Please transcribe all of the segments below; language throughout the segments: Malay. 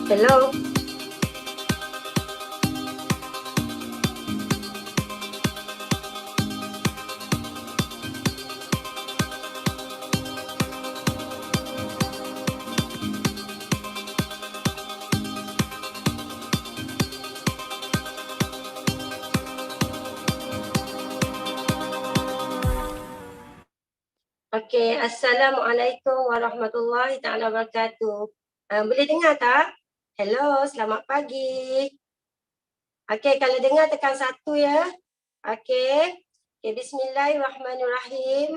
Hello. Okey, Assalamualaikum warahmatullahi taala wabarakatuh. Boleh dengar tak? Hello, selamat pagi. Okey, kalau dengar tekan 1 ya. Okey. Okay, bismillahirrahmanirrahim.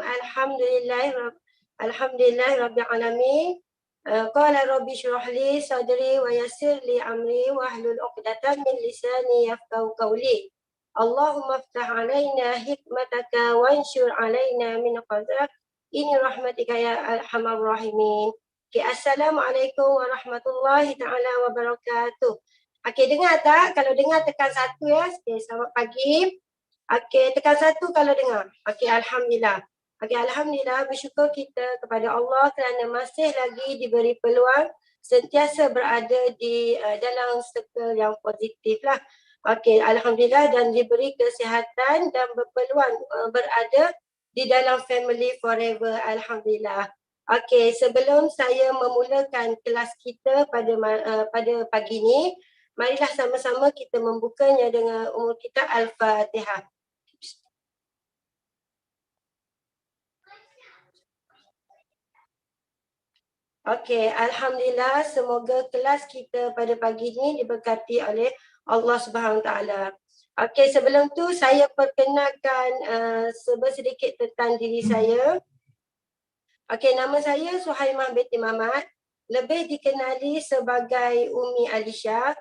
Alhamdulillahirabbil alamin. Qala rabbi shrah li sadri wa yassir li amri wahlul 'uqdatam min lisani yafqahu qawli. Allahumma iftah 'alaina hikmataka wanshur 'alaina min fadlika. Ini rahmatika ya arhamar rahimin. Okay, Assalamualaikum warahmatullahi taala wabarakatuh. Okey, dengar tak? Kalau dengar tekan 1 ya. Okay, selamat pagi. Okey, tekan 1 kalau dengar. Okey, alhamdulillah. Okey, alhamdulillah, bersyukur kita kepada Allah kerana masih lagi diberi peluang sentiasa berada di dalam circle yang positif lah. Okey, alhamdulillah, dan diberi kesihatan dan berpeluang berada di dalam family forever, alhamdulillah. Okey, sebelum saya memulakan kelas kita pada pagi ni, marilah sama-sama kita membukanya dengan umur kita Al-Fatihah. Okey, alhamdulillah, semoga kelas kita pada pagi ini diberkati oleh Allah Subhanahu Taala. Okey, sebelum tu saya perkenalkan sedikit tentang diri saya. Okey, nama saya Suhaimah binti Mamat, lebih dikenali sebagai Umi Alisha.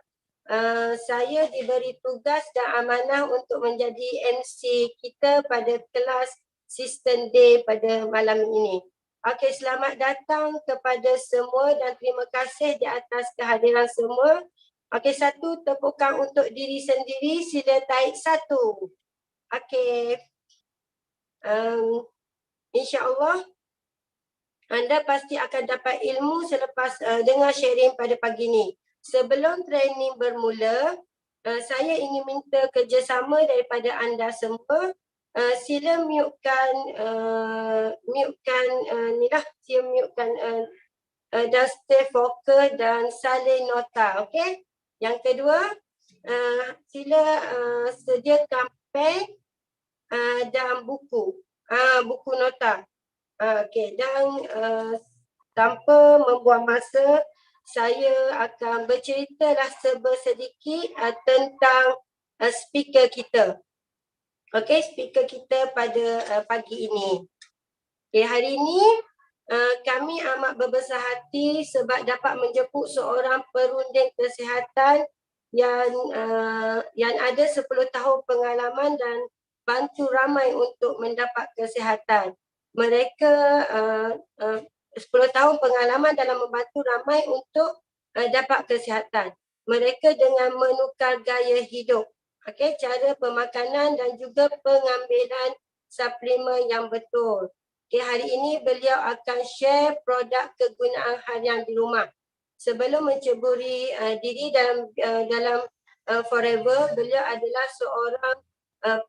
Saya diberi tugas dan amanah untuk menjadi MC kita pada kelas Sistem Day pada malam ini. Okey, selamat datang kepada semua dan terima kasih di atas kehadiran semua. Okey, satu tepukan untuk diri sendiri, sila taik 1. Okey. InsyaAllah anda pasti akan dapat ilmu selepas dengar sharing pada pagi ni. Sebelum training bermula, saya ingin minta kerjasama daripada anda semua. Sila mutekan dan stay fokus dan salin nota, okey? Yang kedua, sila sediakan pen dan buku nota. Okey, dan tanpa membuang masa, saya akan berceritalah sedikit tentang speaker kita. Okey, speaker kita pada pagi ini. Okey, hari ini kami amat berbesar hati sebab dapat menjemput seorang perunding kesihatan yang ada 10 tahun pengalaman dan bantu ramai untuk mendapat kesihatan. Mereka 10 tahun pengalaman dalam membantu ramai untuk dapat kesihatan. Mereka dengan menukar gaya hidup, okey, cara pemakanan dan juga pengambilan suplemen yang betul. Okay, hari ini beliau akan share produk kegunaan harian di rumah. Sebelum menceburi diri dalam Forever, beliau adalah seorang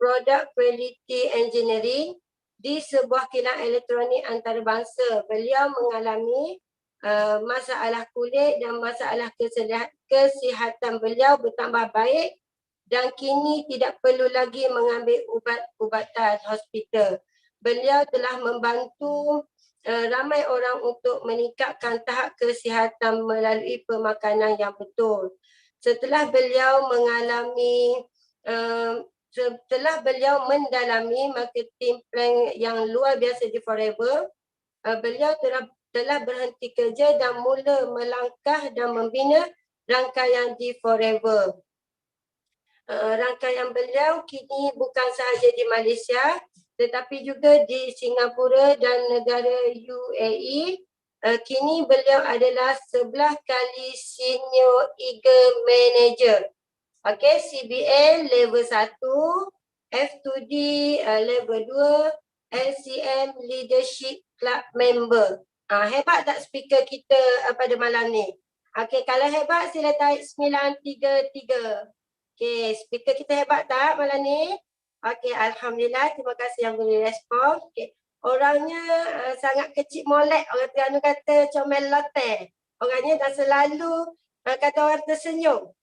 produk quality engineering di sebuah kilang elektronik antarabangsa. Beliau mengalami masalah kulit dan masalah kesihatan beliau bertambah baik dan kini tidak perlu lagi mengambil ubat-ubatan hospital. Beliau telah membantu ramai orang untuk meningkatkan tahap kesihatan melalui pemakanan yang betul. Setelah beliau mendalami marketing plan yang luar biasa di Forever, beliau telah berhenti kerja dan mula melangkah dan membina rangkaian di Forever. Rangkaian beliau kini bukan sahaja di Malaysia tetapi juga di Singapura dan negara UAE. Kini beliau adalah 11 kali Senior Eagle Manager. Okey, CBN level 1, F2D level 2, LCM Leadership Club member. Hebat tak speaker kita pada malam ni? Okey, kalau hebat sila tarik 933. Okey, speaker kita hebat tak malam ni? Okey, alhamdulillah, terima kasih yang boleh respon. Okey. Orangnya sangat kecil molek, orang Terengganu kata comel loteh. Orangnya dah selalu kata orang tersenyum.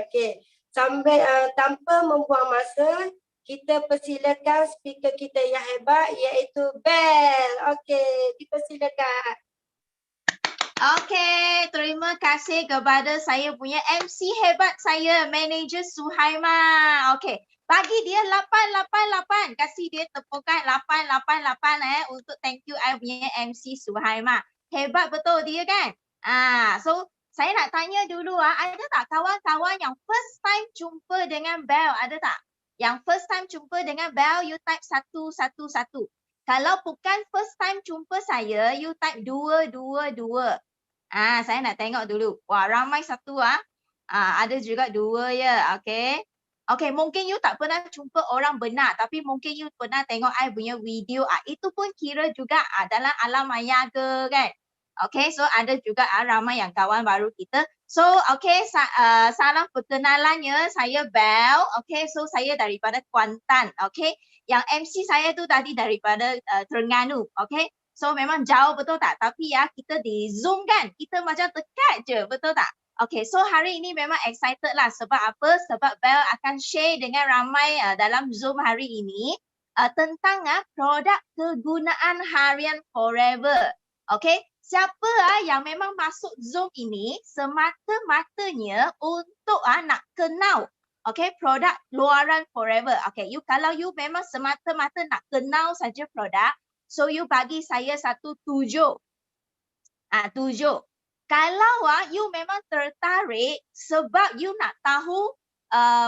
Okey. Sambil tanpa membuang masa, kita persilakan speaker kita yang hebat iaitu Bel. Okey, dipersilakan. Okey, terima kasih kepada saya punya MC hebat saya, Manager Suhaima. Okey, bagi dia 888. Kasih dia tepukan 888 untuk thank you I punya MC Suhaima. Hebat betul dia kan? So saya nak tanya dulu ada tak kawan-kawan yang first time jumpa dengan Bel? Ada tak? Yang first time jumpa dengan Bel, you type 111. Kalau bukan first time jumpa saya, you type 222. Saya nak tengok dulu. Wah, ramai satu ada juga 2 ya. Okey. Okey, mungkin you tak pernah jumpa orang benar tapi mungkin you pernah tengok I punya video. Itu pun kira juga dalam alam maya ke kan. Okey, so ada juga ramai yang kawan baru kita. So, okey, salam perkenalannya, saya Bel. Okey, so saya daripada Kuantan. Okey, yang MC saya tu tadi daripada Terengganu. Okey. So memang jauh betul tak? Tapi kita di Zoom kan? Kita macam dekat je, betul tak? Okay, so hari ini memang excited lah. Sebab apa? Sebab Bel akan share dengan ramai dalam Zoom hari ini tentang produk kegunaan harian Forever. Okay, siapa yang memang masuk Zoom ini semata-matanya untuk nak kenal produk luaran Forever. Okay, kalau you memang semata-mata nak kenal saja produk, so you bagi saya 7. 7. Kalau you memang tertarik sebab you nak tahu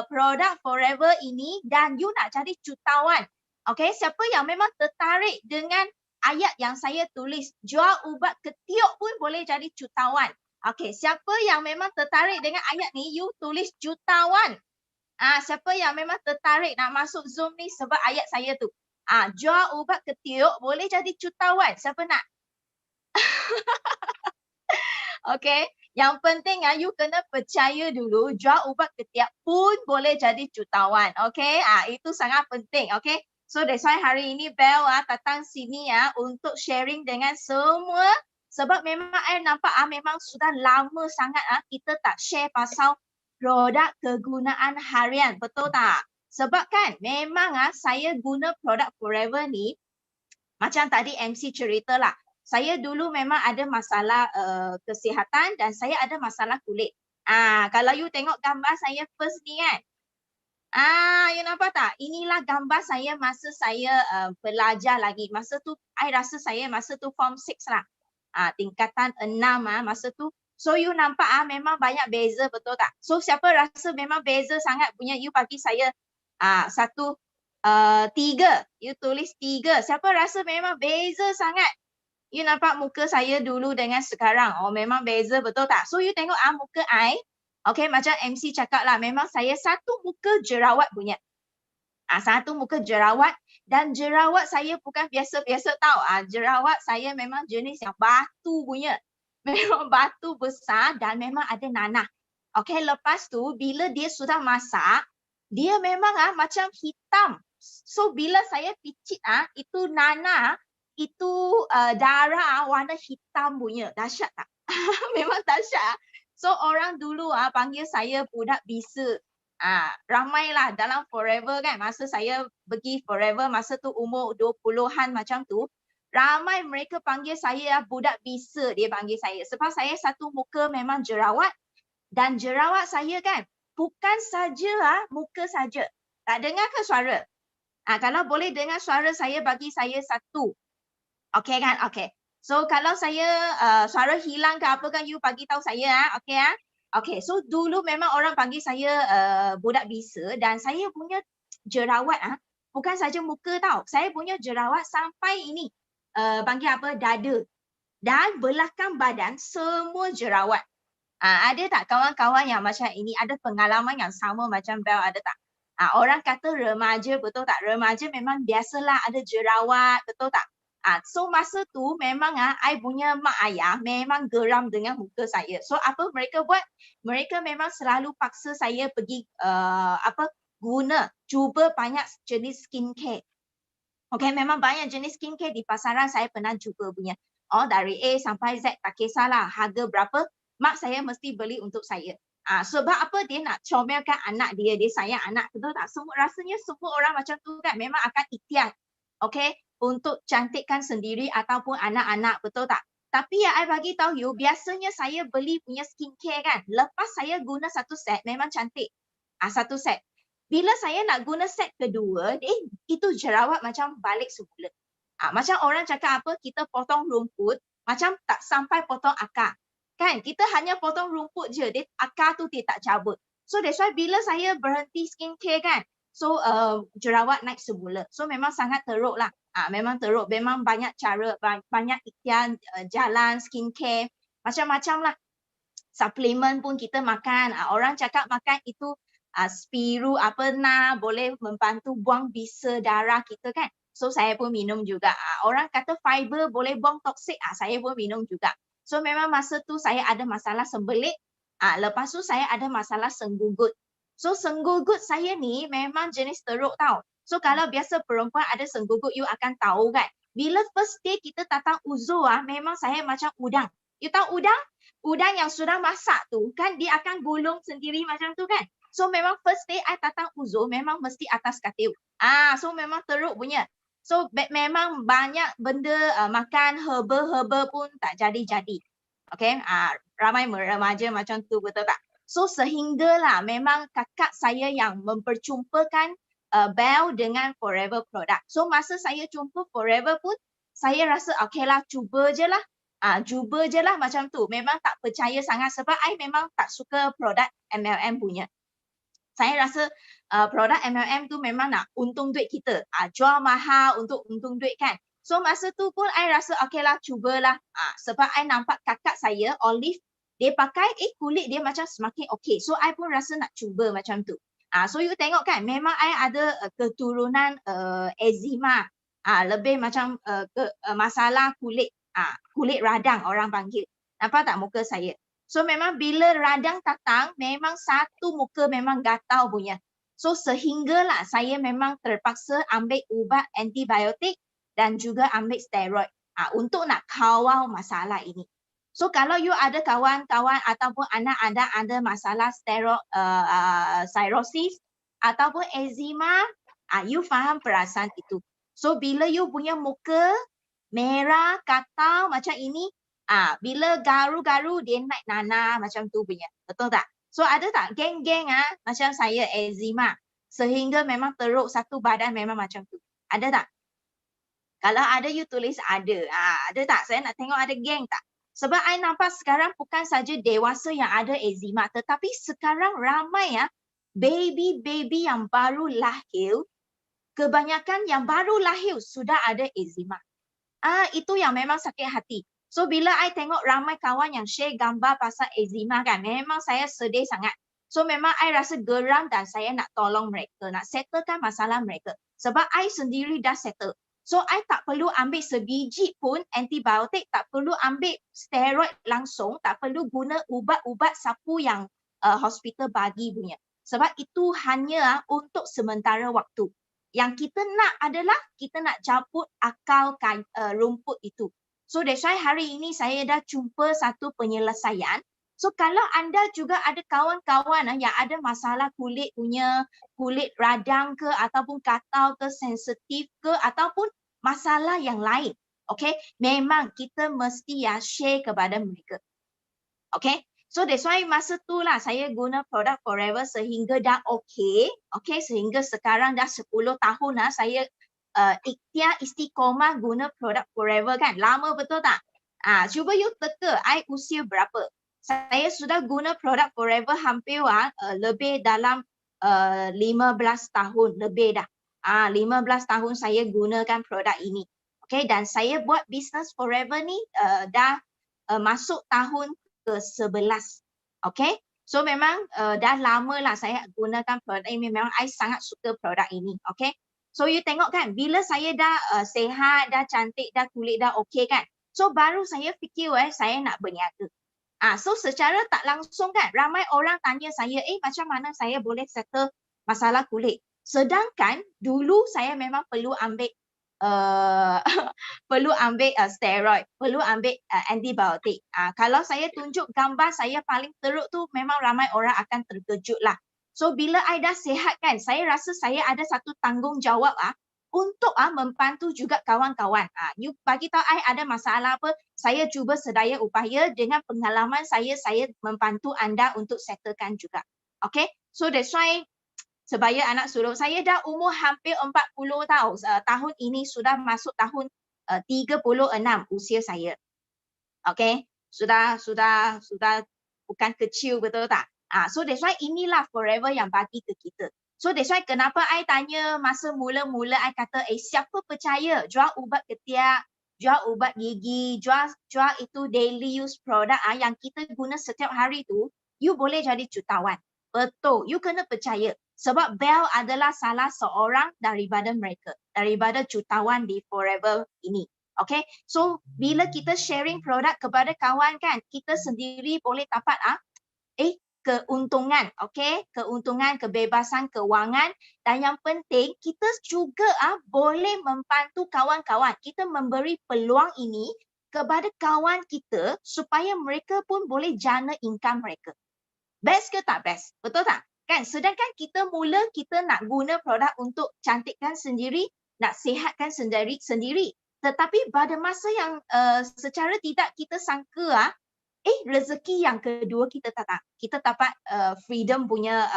produk Forever ini dan you nak jadi jutawan. Okay, siapa yang memang tertarik dengan ayat yang saya tulis, jual ubat ketiak pun boleh jadi jutawan. Okay, siapa yang memang tertarik dengan ayat ni, you tulis jutawan. Siapa yang memang tertarik nak masuk Zoom ni sebab ayat saya tu. Jual ubat ketiak boleh jadi jutawan. Siapa nak? Okey, yang penting you kena percaya dulu jual ubat ketiak pun boleh jadi jutawan. Okey, itu sangat penting. Okey, so that's why hari ini Bel datang sini untuk sharing dengan semua. Sebab memang I nampak memang sudah lama sangat kita tak share pasal produk kegunaan harian. Betul tak? Sebab kan memang saya guna produk Forever ni macam tadi MC cerita lah. Saya dulu memang ada masalah kesihatan dan saya ada masalah kulit. Kalau you tengok gambar saya first ni kan. You nampak tak? Inilah gambar saya masa saya belajar lagi. Masa tu I rasa saya masa tu form 6 lah. Tingkatan 6 masa tu. So you nampak memang banyak beza, betul tak? So siapa rasa memang beza sangat punya, you bagi saya 3. You tulis 3. Siapa rasa memang beza sangat? You nampak muka saya dulu dengan sekarang. Oh, memang beza, betul tak? So you tengok muka I. Okay, macam MC cakap lah. Memang saya satu muka jerawat punya. Satu muka jerawat. Dan jerawat saya bukan biasa-biasa tau. Jerawat saya memang jenis yang batu punya. Memang batu besar dan memang ada nanah. Okay, lepas tu bila dia sudah masak, dia memang macam hitam. So bila saya picit itu nanah, itu darah warna hitam punya. Dahsyat tak? Memang dahsyat. So orang dulu panggil saya budak bisa. Ramailah dalam Forever kan. Masa saya pergi Forever, masa tu umur 20-an macam tu. Ramai mereka panggil saya budak bisa, dia panggil saya. Sebab saya satu muka memang jerawat. Dan jerawat saya kan bukan saja muka saja. Tak dengar ke suara? Kalau boleh dengar suara saya, bagi saya 1. Okey kan? Okey. So kalau saya suara hilang ke apa kan, you bagi tahu saya. Okey Okey. So dulu memang orang panggil saya budak bisa dan saya punya jerawat bukan saja muka tau. Saya punya jerawat sampai ini panggil apa? Dada. Dan belakang badan semua jerawat. Ada tak kawan-kawan yang macam ini, ada pengalaman yang sama macam Bel, ada tak? Orang kata remaja, betul tak? Remaja memang biasalah ada jerawat, betul tak? So masa tu memang I punya mak ayah memang geram dengan muka saya. So apa mereka buat? Mereka memang selalu paksa saya pergi cuba banyak jenis skincare. Okay, memang banyak jenis skincare di pasaran saya pernah cuba punya. Oh, dari A sampai Z tak kisahlah harga berapa, mak saya mesti beli untuk saya. Sebab apa dia nak comelkan anak dia sayang anak, betul tak? Rasanya semua orang macam tu kan, memang akan ikhtiar. Okay, untuk cantikkan sendiri ataupun anak-anak, betul tak? Tapi I bagi tahu you, biasanya saya beli punya skincare kan, lepas saya guna satu set memang cantik. Satu set. Bila saya nak guna set kedua, itu jerawat macam balik semula. Macam orang cakap apa, kita potong rumput, macam tak sampai potong akar. Kan, kita hanya potong rumput je, akar tu dia tak cabut. So that's why bila saya berhenti skincare kan, so jerawat naik semula. So memang sangat teruk lah. Memang teruk, memang banyak cara, banyak ikhtiar jalan skincare, macam-macam lah. Suplemen pun kita makan. Orang cakap makan itu spiru boleh membantu buang bisa darah kita kan. So saya pun minum juga. Orang kata fiber boleh buang toksik, saya pun minum juga. So memang masa tu saya ada masalah sembelit. Lepas tu saya ada masalah senggugut. So senggugut saya ni memang jenis teruk tau. So kalau biasa perempuan ada senggugut, you akan tahu kan. Bila first day kita datang uzur, memang saya macam udang. You tahu udang? Udang yang sudah masak tu kan dia akan gulung sendiri macam tu kan. So memang first day I datang uzur memang mesti atas katil. So memang teruk punya. So memang banyak benda makan herba pun tak jadi-jadi. Okay, ramai remaja macam tu, betul tak? So sehinggalah memang kakak saya yang memperjumpakan Belle dengan Forever product. So masa saya jumpa Forever pun saya rasa okay lah, cuba je lah. Cuba je lah macam tu. Memang tak percaya sangat sebab I memang tak suka produk MLM punya. Saya rasa produk MLM tu memang nak untung duit kita. Jual mahal untuk untung duit kan. So masa tu pun I rasa okay lah, cubalah. Sebab I nampak kakak saya, Olive, dia pakai kulit dia macam semakin okay. So I pun rasa nak cuba macam tu. So you tengok kan, memang I ada keturunan eczema. Lebih macam masalah kulit. Kulit radang orang panggil. Nampak tak muka saya? So memang bila radang datang, memang satu muka memang gatal punya. So sehinggalah saya memang terpaksa ambil ubat antibiotik dan juga ambil steroid untuk nak kawal masalah ini. So kalau you ada kawan-kawan ataupun anak anda ada masalah cirrhosis ataupun eczema, you faham perasaan itu. So bila you punya muka merah, gatal macam ini, bila garu-garu dia naik nanah macam tu punya. Betul tak? So ada tak geng-geng macam saya eczema sehingga memang teruk satu badan memang macam tu? Ada tak? Kalau ada you tulis ada. Ada tak? Saya nak tengok ada geng tak? Sebab I nampak sekarang bukan saja dewasa yang ada eczema, tetapi sekarang ramai baby-baby yang baru lahir, kebanyakan yang baru lahir sudah ada eczema. Itu yang memang sakit hati. So bila I tengok ramai kawan yang share gambar pasal eczema kan, memang saya sedih sangat. So memang I rasa geram dan saya nak tolong mereka, nak settlekan masalah mereka. Sebab I sendiri dah settle. So I tak perlu ambil sebiji pun antibiotik, tak perlu ambil steroid langsung, tak perlu guna ubat-ubat sapu yang hospital bagi punya. Sebab itu hanya untuk sementara waktu. Yang kita nak adalah kita nak cabut akal rumput itu. So that's why hari ini saya dah jumpa satu penyelesaian. So kalau anda juga ada kawan-kawan yang ada masalah kulit radang ke ataupun gatal ke, sensitif ke ataupun masalah yang lain. Okay, memang kita mesti share kepada mereka. Okay. So that's why masa tu lah saya guna produk Forever sehingga dah okay. Okay, sehingga sekarang dah 10 tahun saya ikhtiar istiqomah guna produk Forever kan. Lama betul tak? Cuba you teka, I usia berapa? Saya sudah guna produk Forever hampir lebih dalam 15 tahun lebih dah. 15 tahun saya gunakan produk ini. Okay, dan saya buat bisnes Forever ni dah masuk tahun ke-11. Okay, so memang dah lama lah saya gunakan produk ini. Memang I sangat suka produk ini. Okay, So you tengok kan, bila saya dah sihat, dah cantik, dah kulit dah okey kan. So baru saya fikir saya nak berniaga. So secara tak langsung kan, ramai orang tanya saya, macam mana saya boleh settle masalah kulit. Sedangkan dulu saya memang perlu ambil steroid, perlu ambil antibiotik. Kalau saya tunjuk gambar saya paling teruk tu, memang ramai orang akan terkejut lah. So bila I dah sihat kan, saya rasa saya ada satu tanggungjawab untuk membantu juga kawan-kawan. You bagi tahu I ada masalah apa, saya cuba sedaya upaya dengan pengalaman saya membantu anda untuk settlekan juga. Okay, so that's why sebaya anak sulung saya dah umur hampir 40 tahun. Tahun ini sudah masuk tahun 36 usia saya. Okay, sudah bukan kecil, betul tak? So that's why inilah forever yang bagi ke kita. So that's why kenapa I tanya masa mula-mula I kata siapa percaya jual ubat ketiak, jual ubat gigi, jual itu daily use produk yang kita guna setiap hari tu, you boleh jadi jutawan. Betul, you kena percaya. Sebab Belle adalah salah seorang daripada mereka, daripada jutawan di forever ini. Okay, so bila kita sharing produk kepada kawan kan, kita sendiri boleh dapat keuntungan, okay, keuntungan, kebebasan kewangan, dan yang penting kita juga boleh membantu kawan-kawan. Kita memberi peluang ini kepada kawan kita supaya mereka pun boleh jana income mereka. Best ke tak best? Betul tak? Kan, sedangkan kita mula kita nak guna produk untuk cantikkan sendiri, nak sihatkan sendiri. Tetapi pada masa yang secara tidak kita sangka rezeki yang kedua kita dapat freedom punya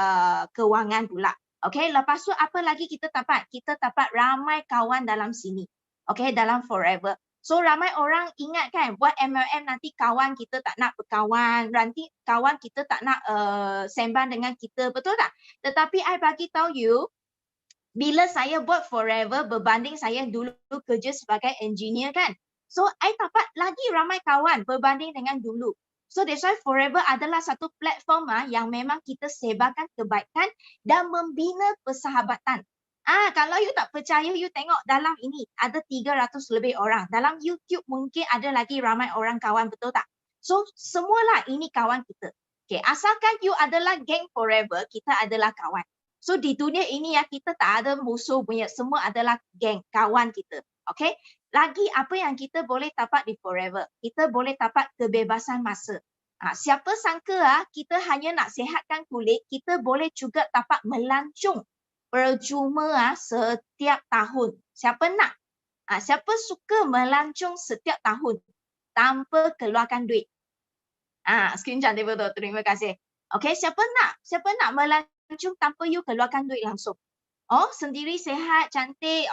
kewangan pula. Okay, lepas tu apa lagi kita dapat? Kita dapat ramai kawan dalam sini. Okay, dalam forever. So ramai orang ingat kan, buat MLM nanti kawan kita tak nak berkawan, nanti kawan kita tak nak sembang dengan kita, betul tak? Tetapi I bagi tahu you, bila saya buat forever berbanding saya dulu kerja sebagai engineer kan. So I dapat lagi ramai kawan berbanding dengan dulu. So that's why forever adalah satu platform yang memang kita sebarkan kebaikan dan membina persahabatan. Kalau you tak percaya, you tengok dalam ini ada 300 lebih orang. Dalam YouTube mungkin ada lagi ramai orang kawan, betul tak? So semualah ini kawan kita. Okay, asalkan you adalah geng forever, kita adalah kawan. So di dunia ini kita tak ada musuh punya, semua adalah geng, kawan kita. Okay? Lagi apa yang kita boleh dapat di forever? Kita boleh dapat kebebasan masa. Siapa sangka kita hanya nak sihatkan kulit, kita boleh juga dapat melancong percuma setiap tahun. Siapa nak? Siapa suka melancong setiap tahun tanpa keluarkan duit? Screen cantik betul. Terima kasih. Okay, siapa nak melancong tanpa you keluarkan duit langsung? Sendiri sihat, cantik.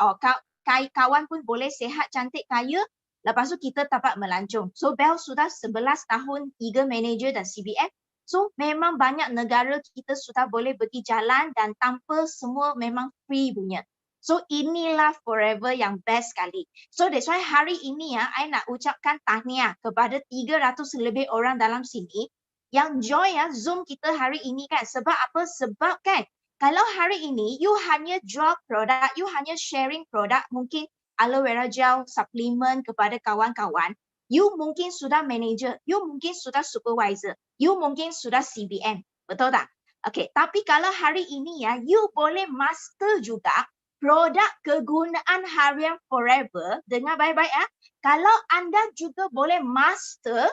Kawan pun boleh sihat, cantik, kaya. Lepas tu kita dapat melancong. So Belle sudah 11 tahun Eagle Manager dan CBM. So memang banyak negara kita sudah boleh pergi jalan dan tanpa semua memang free punya. So inilah forever yang best sekali. So that's why hari ini I nak ucapkan tahniah kepada 300 lebih orang dalam sini yang join Zoom kita hari ini kan. Sebab apa? Sebab kan kalau hari ini you hanya jual produk, you hanya sharing produk, mungkin aloe vera gel, suplemen kepada kawan-kawan, you mungkin sudah manager, you mungkin sudah supervisor, you mungkin sudah CBM. Betul tak? Okay, tapi kalau hari ini you boleh master juga produk kegunaan harian forever dengan baik-baik. Kalau anda juga boleh master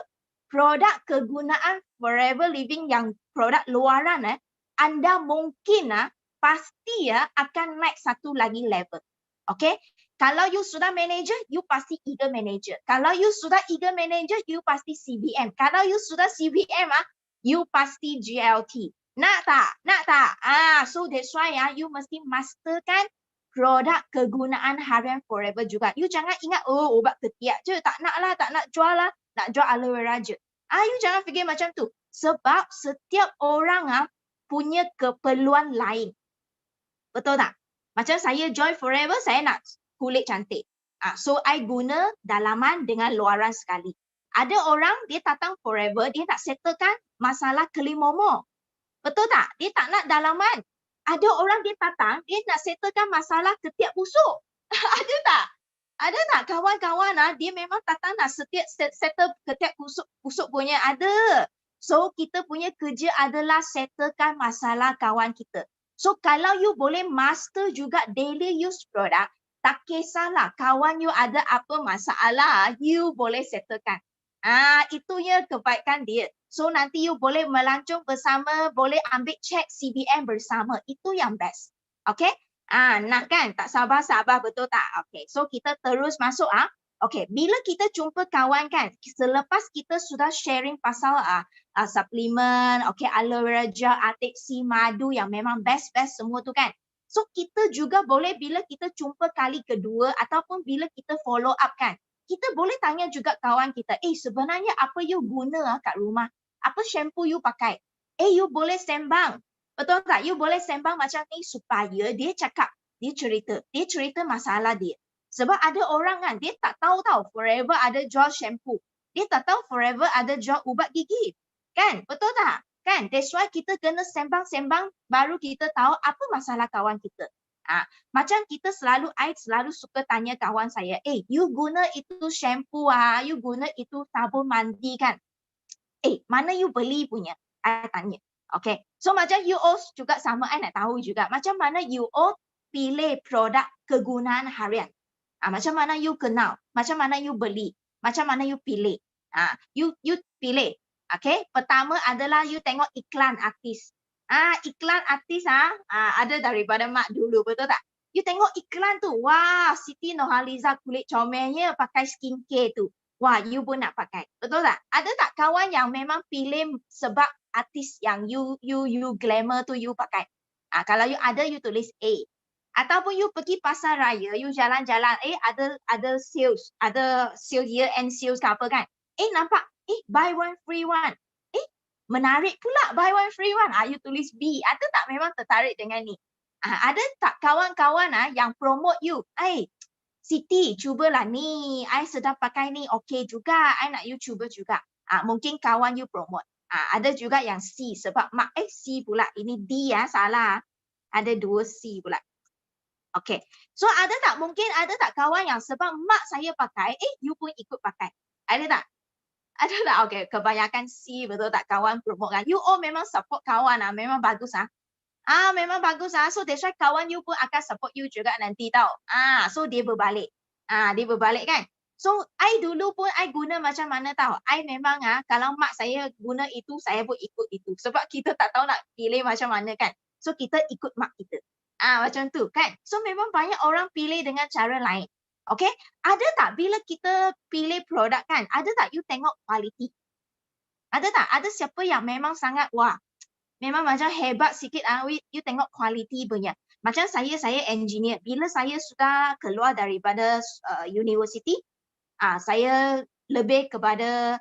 produk kegunaan forever living yang produk luaran, anda mungkin pasti akan naik satu lagi level. Okay? Kalau you sudah manager, you pasti Eagle Manager. Kalau you sudah Eagle Manager, you pasti CBM. Kalau you sudah CBM, you pasti GLT. Nak tak? Nak tak? So that's why you mesti masterkan produk kegunaan harian forever juga. You jangan ingat, ubat ketiak je. Tak nak lah, tak nak jual lah. Nak jual aloe vera je. You jangan fikir macam tu. Sebab setiap orang punya keperluan lain. Betul tak? Macam saya join forever, saya nak kulit cantik. So I guna dalaman dengan luaran sekali. Ada orang dia datang forever, dia nak settlekan masalah kelimomo. Betul tak? Dia tak nak dalaman. ada orang dia datang, dia nak settlekan masalah ketiak busuk. Ada tak? Ada tak kawan-kawan dia memang datang nak settle ketiak busuk punya? Ada. So kita punya kerja adalah settlekan masalah kawan kita. So kalau you boleh master juga daily use product, tak kisahlah kawan you ada apa masalah, you boleh settlekan. Itunya kebaikan dia. So nanti you boleh melancong bersama, boleh ambil cek CBM bersama. Itu yang best. Okay? Nak kan? Tak sabar-sabar, betul tak? Okay. So kita terus masuk. Okay. Bila kita jumpa kawan kan, selepas kita sudah sharing pasal suplemen, okay, aloe vera gel, atik C, madu yang memang best-best semua tu kan. So kita juga boleh bila kita jumpa kali kedua ataupun bila kita follow up kan, kita boleh tanya juga kawan kita, sebenarnya apa you guna kat rumah? Apa shampoo you pakai? You boleh sembang. Betul tak? You boleh sembang macam ni supaya dia cakap, dia cerita masalah dia. Sebab ada orang kan, dia tak tahu forever ada jual shampoo. Dia tak tahu forever ada jual ubat gigi. Kan? Betul tak? Kan? That's why kita kena sembang-sembang baru kita tahu apa masalah kawan kita. Macam I selalu suka tanya kawan saya, you guna itu shampoo you guna itu sabun mandi kan? Mana you beli punya? I tanya. Okay. So macam you all juga sama, I nak tahu juga. Macam mana you all pilih produk kegunaan harian? Macam mana you kenal? Macam mana you beli? Macam mana you pilih? You pilih. Okay. Pertama adalah you tengok iklan artis. Iklan artis ada daripada mak dulu, betul tak? You tengok iklan tu, wah, Siti Nurhaliza kulit comelnya pakai skincare tu. Wah, you pun nak pakai. Betul tak? Ada tak kawan yang memang pilih sebab artis yang you glamour tu you pakai? Kalau you ada, you tulis A. Ataupun you pergi pasar raya, you jalan-jalan, ada sales, year end sales ke apa kan? Nampak, buy one free one. Menarik pula buy one free one. You tulis B. Ada tak memang tertarik dengan ni? Ada tak kawan-kawan yang promote you? Siti, cubalah ni. I sedang pakai ni. Okey juga. I nak you cuba juga. Mungkin kawan you promote. Ada juga yang C. Sebab mak C pula. Ini D salah. Ada 2 C pula. Okey. So mungkin ada tak kawan yang sebab mak saya pakai, you pun ikut pakai. Ada tak? Ada tak? Okay, kebanyakan C, betul tak kawan promote kan? You all memang support kawan memang bagus memang bagus So that's why kawan you pun akan support you juga nanti tau. So dia berbalik. Dia berbalik kan? So I dulu pun I guna macam mana tau? I memang kalau mak saya guna itu, saya pun ikut itu. Sebab kita tak tahu nak pilih macam mana kan? So kita ikut mak kita. Macam tu kan? So memang banyak orang pilih dengan cara lain. Okay, ada tak bila kita pilih produk kan, ada tak you tengok kualiti? Ada tak? Ada siapa yang memang sangat, memang macam hebat sikit, you tengok kualiti punya. Macam saya engineer. Bila saya sudah keluar daripada university, saya lebih kepada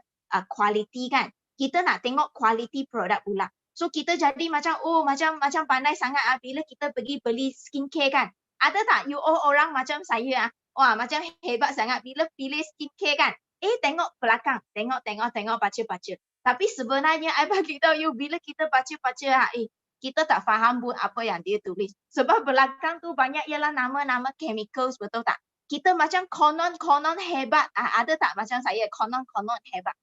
kualiti kan. Kita nak tengok kualiti produk pula. So kita jadi macam, macam pandai sangat bila kita pergi beli skincare kan. Ada tak you all orang macam saya macam hebat sangat bila pilih skincare kan. Tengok belakang. Tengok baca-baca. Tapi sebenarnya I bagi tahu you bila kita baca-baca kita tak faham pun apa yang dia tulis. Sebab belakang tu banyak ialah nama-nama chemicals, betul tak? Kita macam konon hebat. Ada tak macam saya konon hebat?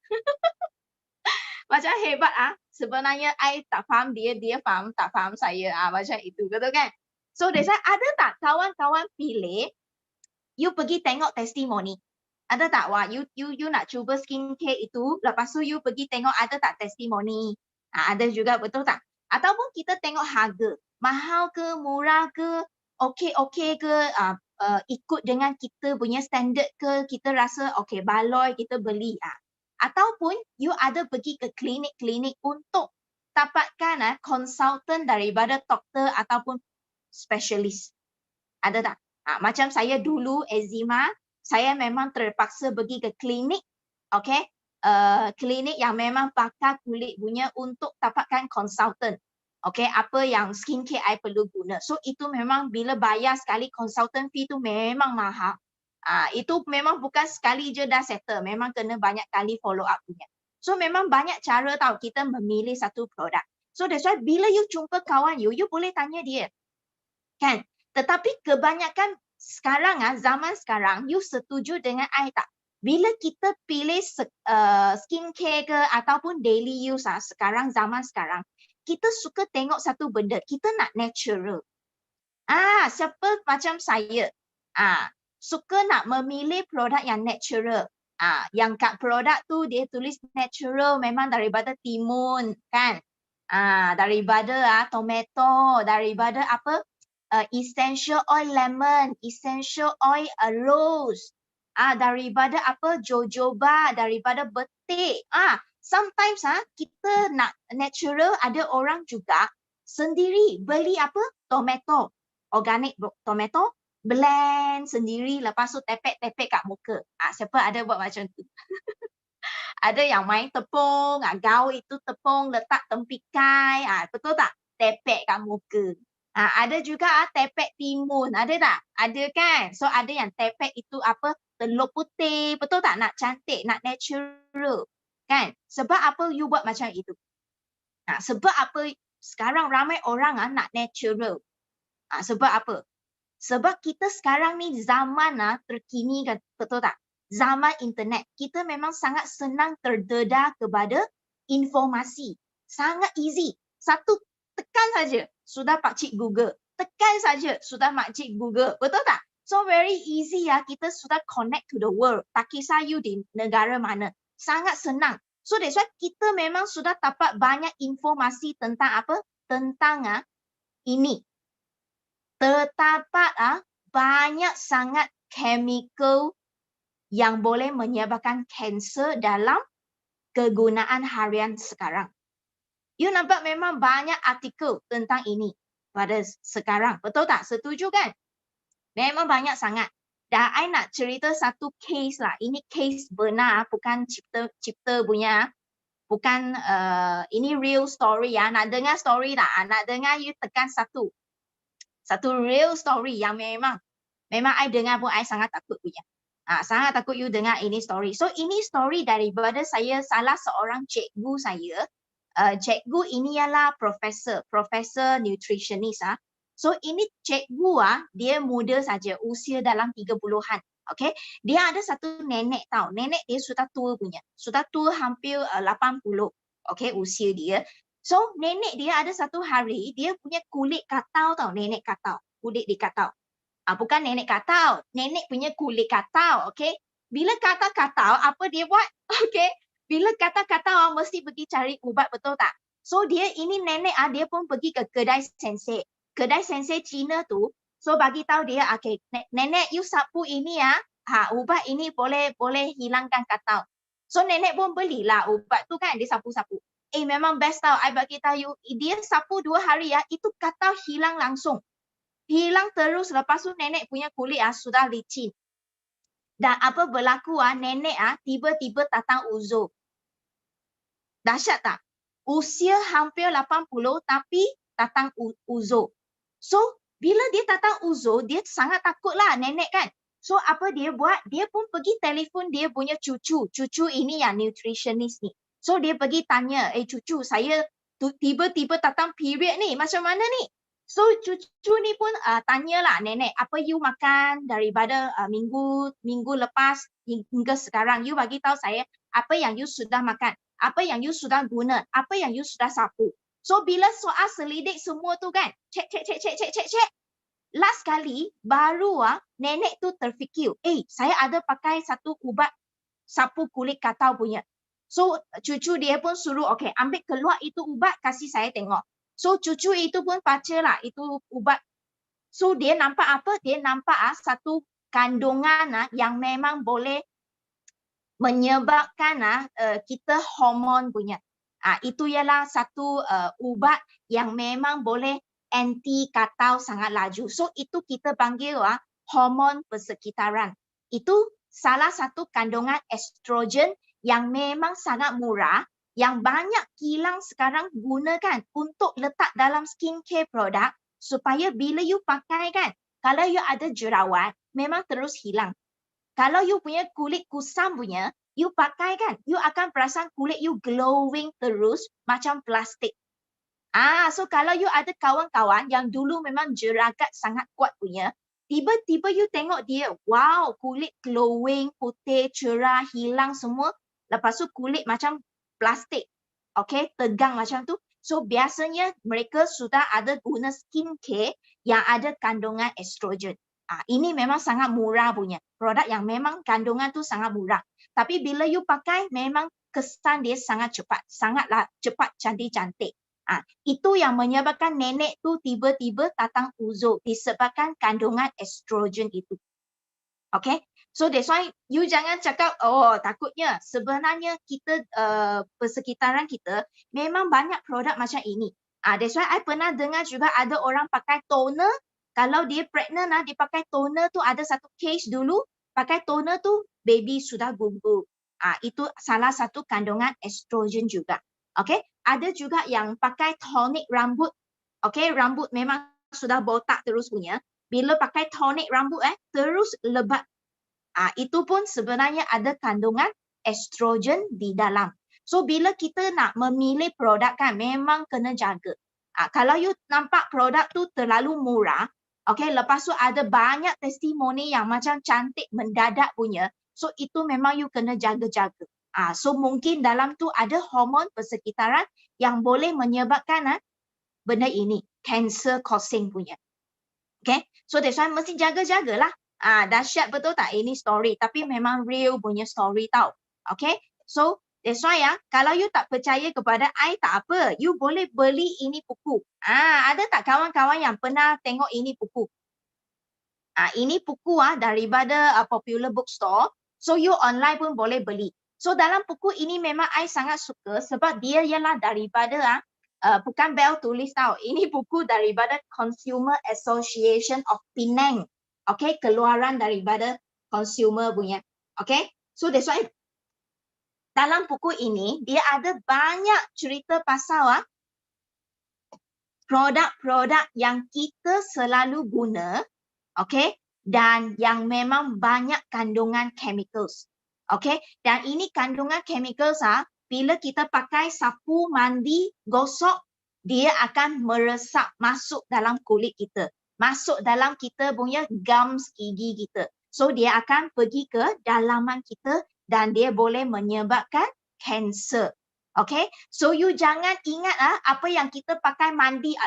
Macam hebat sebenarnya I tak faham dia faham tak faham saya macam itu, betul kan? So that's why ada tak kawan-kawan pilih you pergi tengok testimoni. Ada tak? You nak cuba skincare itu, lepas tu you pergi tengok ada tak testimoni. Ada juga, betul tak? Ataupun kita tengok harga. Mahal ke, murah ke, okey ke, ikut dengan kita punya standard ke, kita rasa baloi kita beli. Ataupun you ada pergi ke klinik-klinik untuk dapatkan konsultan daripada doktor ataupun spesialis. Ada tak? Macam saya dulu eczema, saya memang terpaksa pergi ke klinik, klinik yang memang pakar kulit punya untuk dapatkan konsultan. Apa yang skincare I perlu guna. So itu memang bila bayar sekali konsultan fee tu memang mahal. Itu memang bukan sekali je dah settle, memang kena banyak kali follow up punya. So memang banyak cara kita memilih satu produk. So that's why bila you jumpa kawan you boleh tanya dia. Kan? Tetapi kebanyakan sekarang zaman sekarang, you setuju dengan I tak? Bila kita pilih skincare ke ataupun daily use sekarang zaman sekarang, kita suka tengok satu benda, kita nak natural. Siapa macam saya, suka nak memilih produk yang natural. Yang kat produk tu dia tulis natural memang daripada timun kan. Daripada tomato, daripada apa? Essential oil lemon, essential oil rose. Daripada apa? Jojoba, daripada betik. Sometimes kita nak natural, ada orang juga sendiri beli apa? Tomato, organic tomato, blend sendiri, lepas tu tepek-tepek kat muka. Siapa ada buat macam tu? Ada yang main tepung, gaul itu tepung, letak tempikai, betul tak? Tepek kat muka. Ada juga tepek timun, ada tak? Ada kan? So ada yang tepek itu apa? Telur putih, betul tak? Nak cantik, nak natural. Kan? Sebab apa you buat macam itu? Sebab apa sekarang ramai orang nak natural? Sebab apa? Sebab kita sekarang ni zaman terkini kan, betul tak? Zaman internet, kita memang sangat senang terdedah kepada informasi. Sangat easy. Satu tekan saja, sudah pakcik Google. Tekan saja, sudah makcik Google. Betul tak? So very easy kita sudah connect to the world. Tak kisah you di negara mana. Sangat senang. So that's why kita memang sudah dapat banyak informasi tentang apa? Tentang ini. Terdapat banyak sangat chemical yang boleh menyebabkan kanser dalam kegunaan harian sekarang. You nampak memang banyak artikel tentang ini pada sekarang. Betul tak? Setuju kan? Memang banyak sangat. Dan I nak cerita satu case lah. Ini case benar, bukan cipta punya. Bukan ini real story ya. Nak dengar story tak? Nak dengar you tekan satu. Satu real story yang memang I dengar pun I sangat takut punya. Sangat takut you dengar ini story. So ini story daripada salah seorang cikgu saya. Cikgu ini ialah profesor nutritionist. So ini cikgu dia muda saja, usia dalam 30-an. Okay, dia ada satu nenek tau. Nenek dia sudah tua punya. Sudah tua hampir 80. Okay, usia dia. So nenek dia ada satu hari dia punya kulit katau tau, nenek katau. Kulit dia katau. Bukan nenek katau, nenek punya kulit katau, okay? Bila katau, apa dia buat? Okay, bila katau mesti pergi cari ubat, betul tak? So dia ini nenek dia pun pergi ke kedai sensei. Kedai sensei Cina tu, so bagi tahu dia, okay, nenek you sapu ini ubat ini boleh hilangkan katau. So nenek pun belilah ubat tu kan, dia sapu-sapu. Memang best tau, I bagi tahu you, dia sapu 2 hari itu katau hilang langsung. Hilang terus, lepas tu nenek punya kulit sudah licin. Dan apa berlaku nenek tiba-tiba datang uzur. Dahsyat tak? Usia hampir 80 tapi datang uzur. So bila dia datang uzur, dia sangat takutlah nenek kan. So apa dia buat? Dia pun pergi telefon dia punya cucu. Cucu ini yang nutritionist ni. So dia pergi tanya, cucu saya tiba-tiba datang period ni, macam mana ni? So cucu ni pun tanyalah nenek, apa you makan daripada minggu lepas hingga sekarang. You bagi tahu saya apa yang you sudah makan, apa yang you sudah guna, apa yang you sudah sapu. So bila soal selidik semua tu kan, cek. Last kali baru nenek tu terfikir, saya ada pakai satu ubat sapu kulit katau punya. So cucu dia pun suruh, okay, ambil keluar itu ubat, kasih saya tengok. So cucu itu pun bacalah itu ubat. So dia nampak apa? Dia nampak satu kandungan yang memang boleh menyebabkan kita hormon punya. Itu ialah satu ubat yang memang boleh anti katau sangat laju. So itu kita panggil hormon persekitaran. Itu salah satu kandungan estrogen yang memang sangat murah, yang banyak kilang sekarang gunakan untuk letak dalam skincare produk supaya bila you pakai kan, kalau you ada jerawat, memang terus hilang. Kalau you punya kulit kusam punya, you pakai kan, you akan perasan kulit you glowing terus macam plastik. So kalau you ada kawan-kawan yang dulu memang jeragat sangat kuat punya, tiba-tiba you tengok dia, wow, kulit glowing, putih, cerah, hilang semua. Lepas tu kulit macam plastik. Okay, tegang macam tu. So biasanya mereka sudah ada guna skincare yang ada kandungan estrogen. Ini memang sangat murah punya. Produk yang memang kandungan tu sangat murah. Tapi bila you pakai, memang kesan dia sangat cepat. Sangatlah cepat cantik-cantik. Itu yang menyebabkan nenek tu tiba-tiba datang uzur disebabkan kandungan estrogen itu. Okay, so that's why you jangan cakap, oh takutnya. Sebenarnya kita, persekitaran kita memang banyak produk macam ini. That's why I pernah dengar juga ada orang pakai toner. Kalau dia pregnant, dia pakai toner tu, ada satu case dulu, pakai toner tu, baby sudah gugur. Itu salah satu kandungan estrogen juga. Okay, ada juga yang pakai tonic rambut. Okay, rambut memang sudah botak terus punya. Bila pakai tonic rambut, terus lebat. Itu pun sebenarnya ada kandungan estrogen di dalam. So, bila kita nak memilih produk kan, memang kena jaga. Kalau you nampak produk tu terlalu murah, okay, lepas tu ada banyak testimoni yang macam cantik mendadak punya, so itu memang you kena jaga-jaga. So mungkin dalam tu ada hormon persekitaran yang boleh menyebabkan benda ini, cancer causing punya. Okay, so that's why mesti jaga-jagalah. Dahsyat betul tak ini story, tapi memang real punya story tau. Okay, so that's why kalau you tak percaya kepada I tak apa, you boleh beli ini buku. Ada tak kawan-kawan yang pernah tengok ini buku? Ini buku daripada popular bookstore. So you online pun boleh beli. So dalam buku ini memang I sangat suka sebab dia ialah daripada bukan Bell tulis tau. Ini buku daripada Consumer Association of Penang. Okay, keluaran daripada consumer punya. Okay, so that's why dalam buku ini dia ada banyak cerita pasal produk-produk yang kita selalu guna. Okay, dan yang memang banyak kandungan chemicals. Okay, dan ini kandungan chemicals bila kita pakai sapu, mandi, gosok, dia akan meresap masuk dalam kulit kita. Masuk dalam kita punya gums gigi kita. So dia akan pergi ke dalaman kita dan dia boleh menyebabkan kanser. Okay, so you jangan ingat apa yang kita pakai mandi,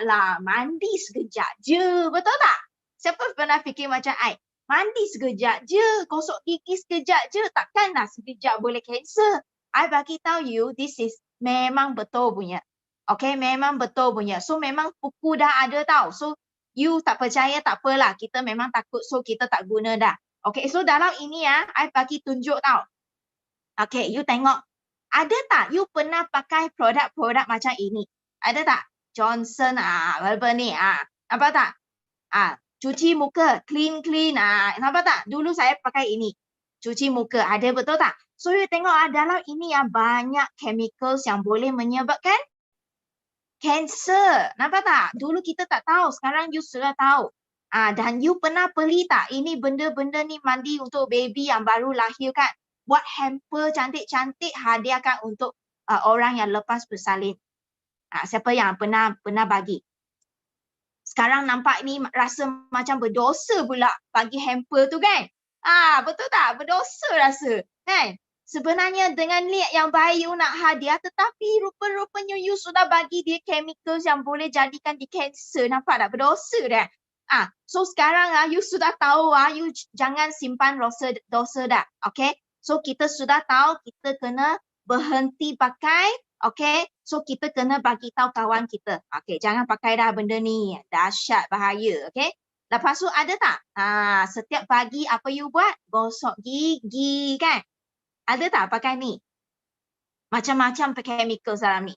mandi sekejap je, betul tak? Siapa pernah fikir macam I? Mandi sekejap je, gosok gigi sekejap je, takkanlah sekejap boleh kanser. I bagi tahu you, this is memang betul punya. Okay, memang betul punya. So memang buku dah ada tau. So you tak percaya tak apalah, kita memang takut so kita tak guna dah. Okay, so dalam ini I bagi tunjuk tau. Okay, you tengok. Ada tak you pernah pakai produk-produk macam ini? Ada tak? Johnson apa ni? Apa tak? Cuci muka, clean. Nampak tak? Dulu saya pakai ini. Cuci muka, ada betul tak? So you tengok dalam ini banyak chemicals yang boleh menyebabkan kanser. Nampak tak? Dulu kita tak tahu, sekarang you sudah tahu. Dan you pernah beli tak? Ini benda-benda ni mandi untuk baby yang baru lahir kan? Buat hamper cantik-cantik hadiahkan untuk orang yang lepas bersalin. Siapa yang pernah bagi? Sekarang nampak ni rasa macam berdosa pula bagi hamper tu kan? Betul tak? Berdosa rasa kan? Sebenarnya dengan niat yang baik you nak hadiah, tetapi rupa-rupanya you sudah bagi dia chemicals yang boleh jadikan dia kanser. Nampak tak? Berdosa dah. So sekarang you sudah tahu you jangan simpan dosa dah. Okay? So kita sudah tahu kita kena berhenti pakai. Okay, so kita kena bagi tahu kawan kita. Okay, jangan pakai dah benda ni. Dahsyat, bahaya. Okay. Lepas tu ada tak? Setiap pagi apa you buat? Gosok gigi kan? Ada tak pakai ni? Macam-macam chemical dalam ni.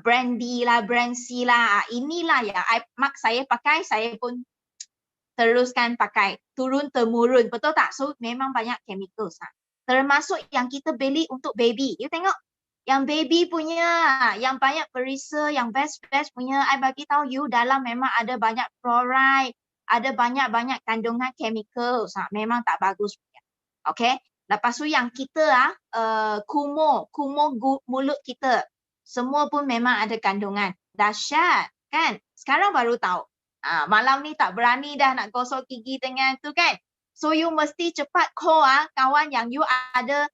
Brandy lah, brand C lah. Inilah yang mak saya pakai, saya pun teruskan pakai. Turun-temurun. Betul tak? So memang banyak chemicals. Termasuk yang kita beli untuk baby. You tengok. Yang baby punya, yang banyak perisa, yang best punya, I bagi tahu you dalam memang ada banyak fluoride, ada banyak kandungan chemical, memang tak bagus punya. Okay, lepas tu yang kita kumur mulut kita, semua pun memang ada kandungan dahsyat kan. Sekarang baru tahu. Malam ni tak berani dah nak gosok gigi dengan tu kan. So you mesti cepat call kawan yang you ada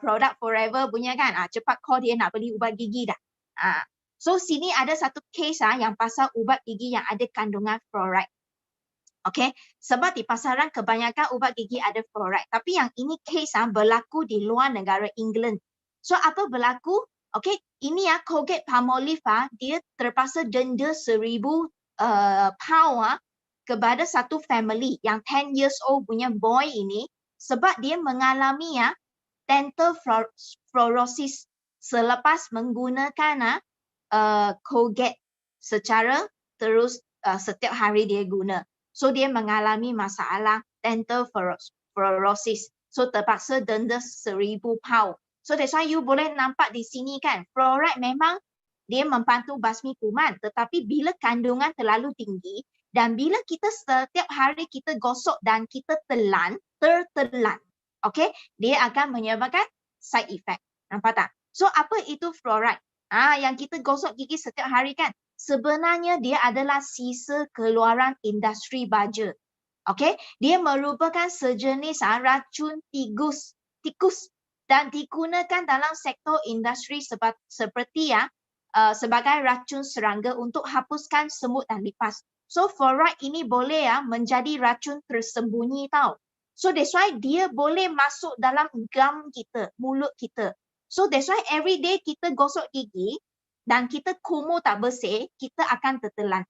produk Forever punya kan. Cepat call dia nak beli ubat gigi dah. So sini ada satu case yang pasal ubat gigi yang ada kandungan fluoride. Okay, sebab di pasaran kebanyakan ubat gigi ada fluoride. Tapi yang ini case berlaku di luar negara England. So apa berlaku? Okay, ini Colgate-Palmolive dia terpaksa denda 1,000 pound kepada satu family yang 10 years old punya boy ini sebab dia mengalami dental fluorosis selepas menggunakan Colgate secara terus setiap hari dia guna. So dia mengalami masalah dental fluorosis. So terpaksa denda 1,000 pound. So that's why you boleh nampak di sini kan, fluoride memang dia membantu basmi kuman, tetapi bila kandungan terlalu tinggi dan bila kita setiap hari kita gosok dan kita tertelan, okay, dia akan menyebabkan side effect. Nampak tak? So apa itu fluoride? Yang kita gosok gigi setiap hari kan, sebenarnya dia adalah sisa keluaran industri baja. Okay, dia merupakan sejenis racun tikus dan digunakan dalam sektor industri seperti sebagai racun serangga untuk hapuskan semut dan lipas. So fluoride ini boleh menjadi racun tersembunyi tau. So that's why dia boleh masuk dalam gum kita, mulut kita. So that's why every day kita gosok gigi dan kita kumur tak bersih, kita akan tertelan.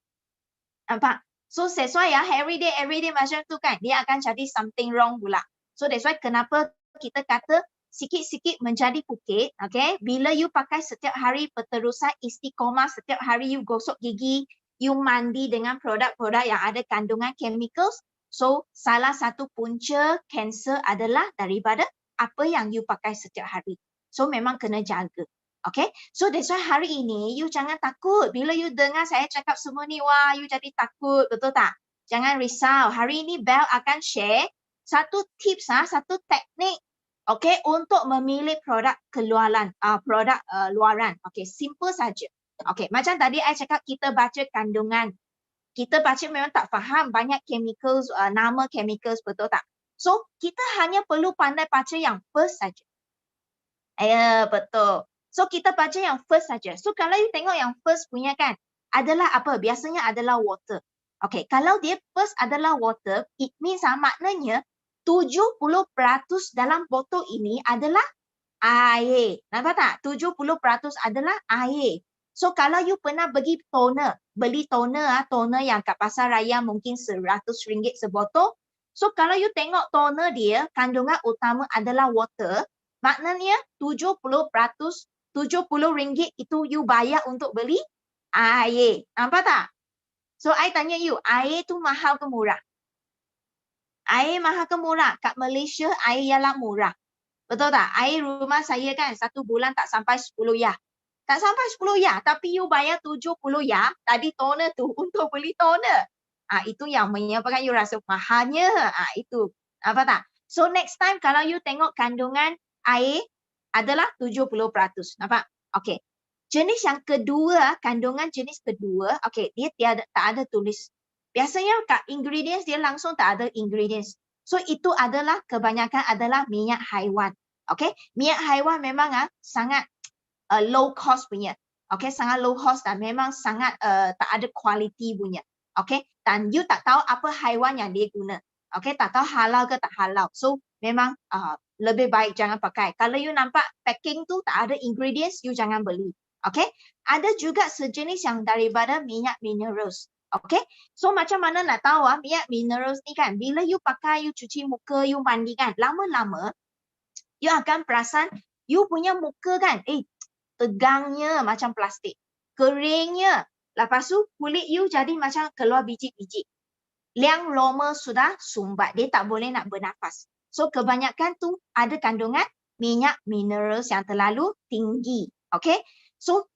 Nampak? So that's why every day macam tu kan, dia akan jadi something wrong pula. So that's why kenapa kita kata sikit-sikit menjadi bukit, okay? Bila you pakai setiap hari berterusan istiqomah, setiap hari you gosok gigi, you mandi dengan produk-produk yang ada kandungan chemicals, so salah satu punca kanser adalah daripada apa yang you pakai setiap hari. So memang kena jaga. Okay, so that's why hari ini you jangan takut. Bila you dengar saya cakap semua ni, wah you jadi takut, betul tak? Jangan risau. Hari ini Bel akan share satu tips, satu teknik, okay, untuk memilih produk keluaran, luaran. Okay, simple saja. Okay, macam tadi saya cakap kita baca kandungan. Kita baca memang tak faham banyak chemicals, nama chemicals, betul tak? So kita hanya perlu pandai baca yang first saja. Betul. So kita baca yang first saja. So kalau you tengok yang first punya kan, adalah apa? Biasanya adalah water. Okay, kalau dia first adalah water, it means maknanya 70% dalam botol ini adalah air. Nampak tak? 70% adalah air. So kalau you pernah pergi toner, beli toner yang kat pasar raya mungkin RM100 sebotol. So kalau you tengok toner dia, kandungan utama adalah water, maknanya 70% RM70 itu you bayar untuk beli air. Nampak tak? So, I tanya you, air tu mahal ke murah? Air mahal ke murah? Kat Malaysia, air ialah murah. Betul tak? Air rumah saya kan, 1 bulan tak sampai 10 ya. Tak sampai 10 ya, tapi you bayar 70 ya tadi toner tu untuk beli toner. Itu yang menyebabkan you rasa mahalnya. Itu. Nampak tak? So, next time kalau you tengok kandungan air, adalah 70%. Nampak? Okey. Jenis yang kedua, kandungan jenis kedua, okey, dia tak ada tulis. Biasanya kat ingredients dia langsung tak ada ingredients. So itu adalah kebanyakan adalah minyak haiwan. Okey, minyak haiwan memang sangat low cost punya. Okey, sangat low cost dan memang sangat tak ada quality punya. Okey, dan you tak tahu apa haiwan yang dia guna. Okey, tak tahu halal ke tak halal. So memang lebih baik jangan pakai. Kalau you nampak packing tu tak ada ingredients, you jangan beli. Okay? Ada juga sejenis yang daripada minyak minerals. Okay? So macam mana nak tahu minyak minerals ni kan? Bila you pakai, you cuci muka, you mandi kan? Lama-lama, you akan perasan, you punya muka kan? Tegangnya macam plastik. Keringnya. Lepas tu kulit you jadi macam keluar biji-biji. Liang loma sudah sumbat. Dia tak boleh nak bernafas. So kebanyakan tu ada kandungan minyak minerals yang terlalu tinggi. Okay. So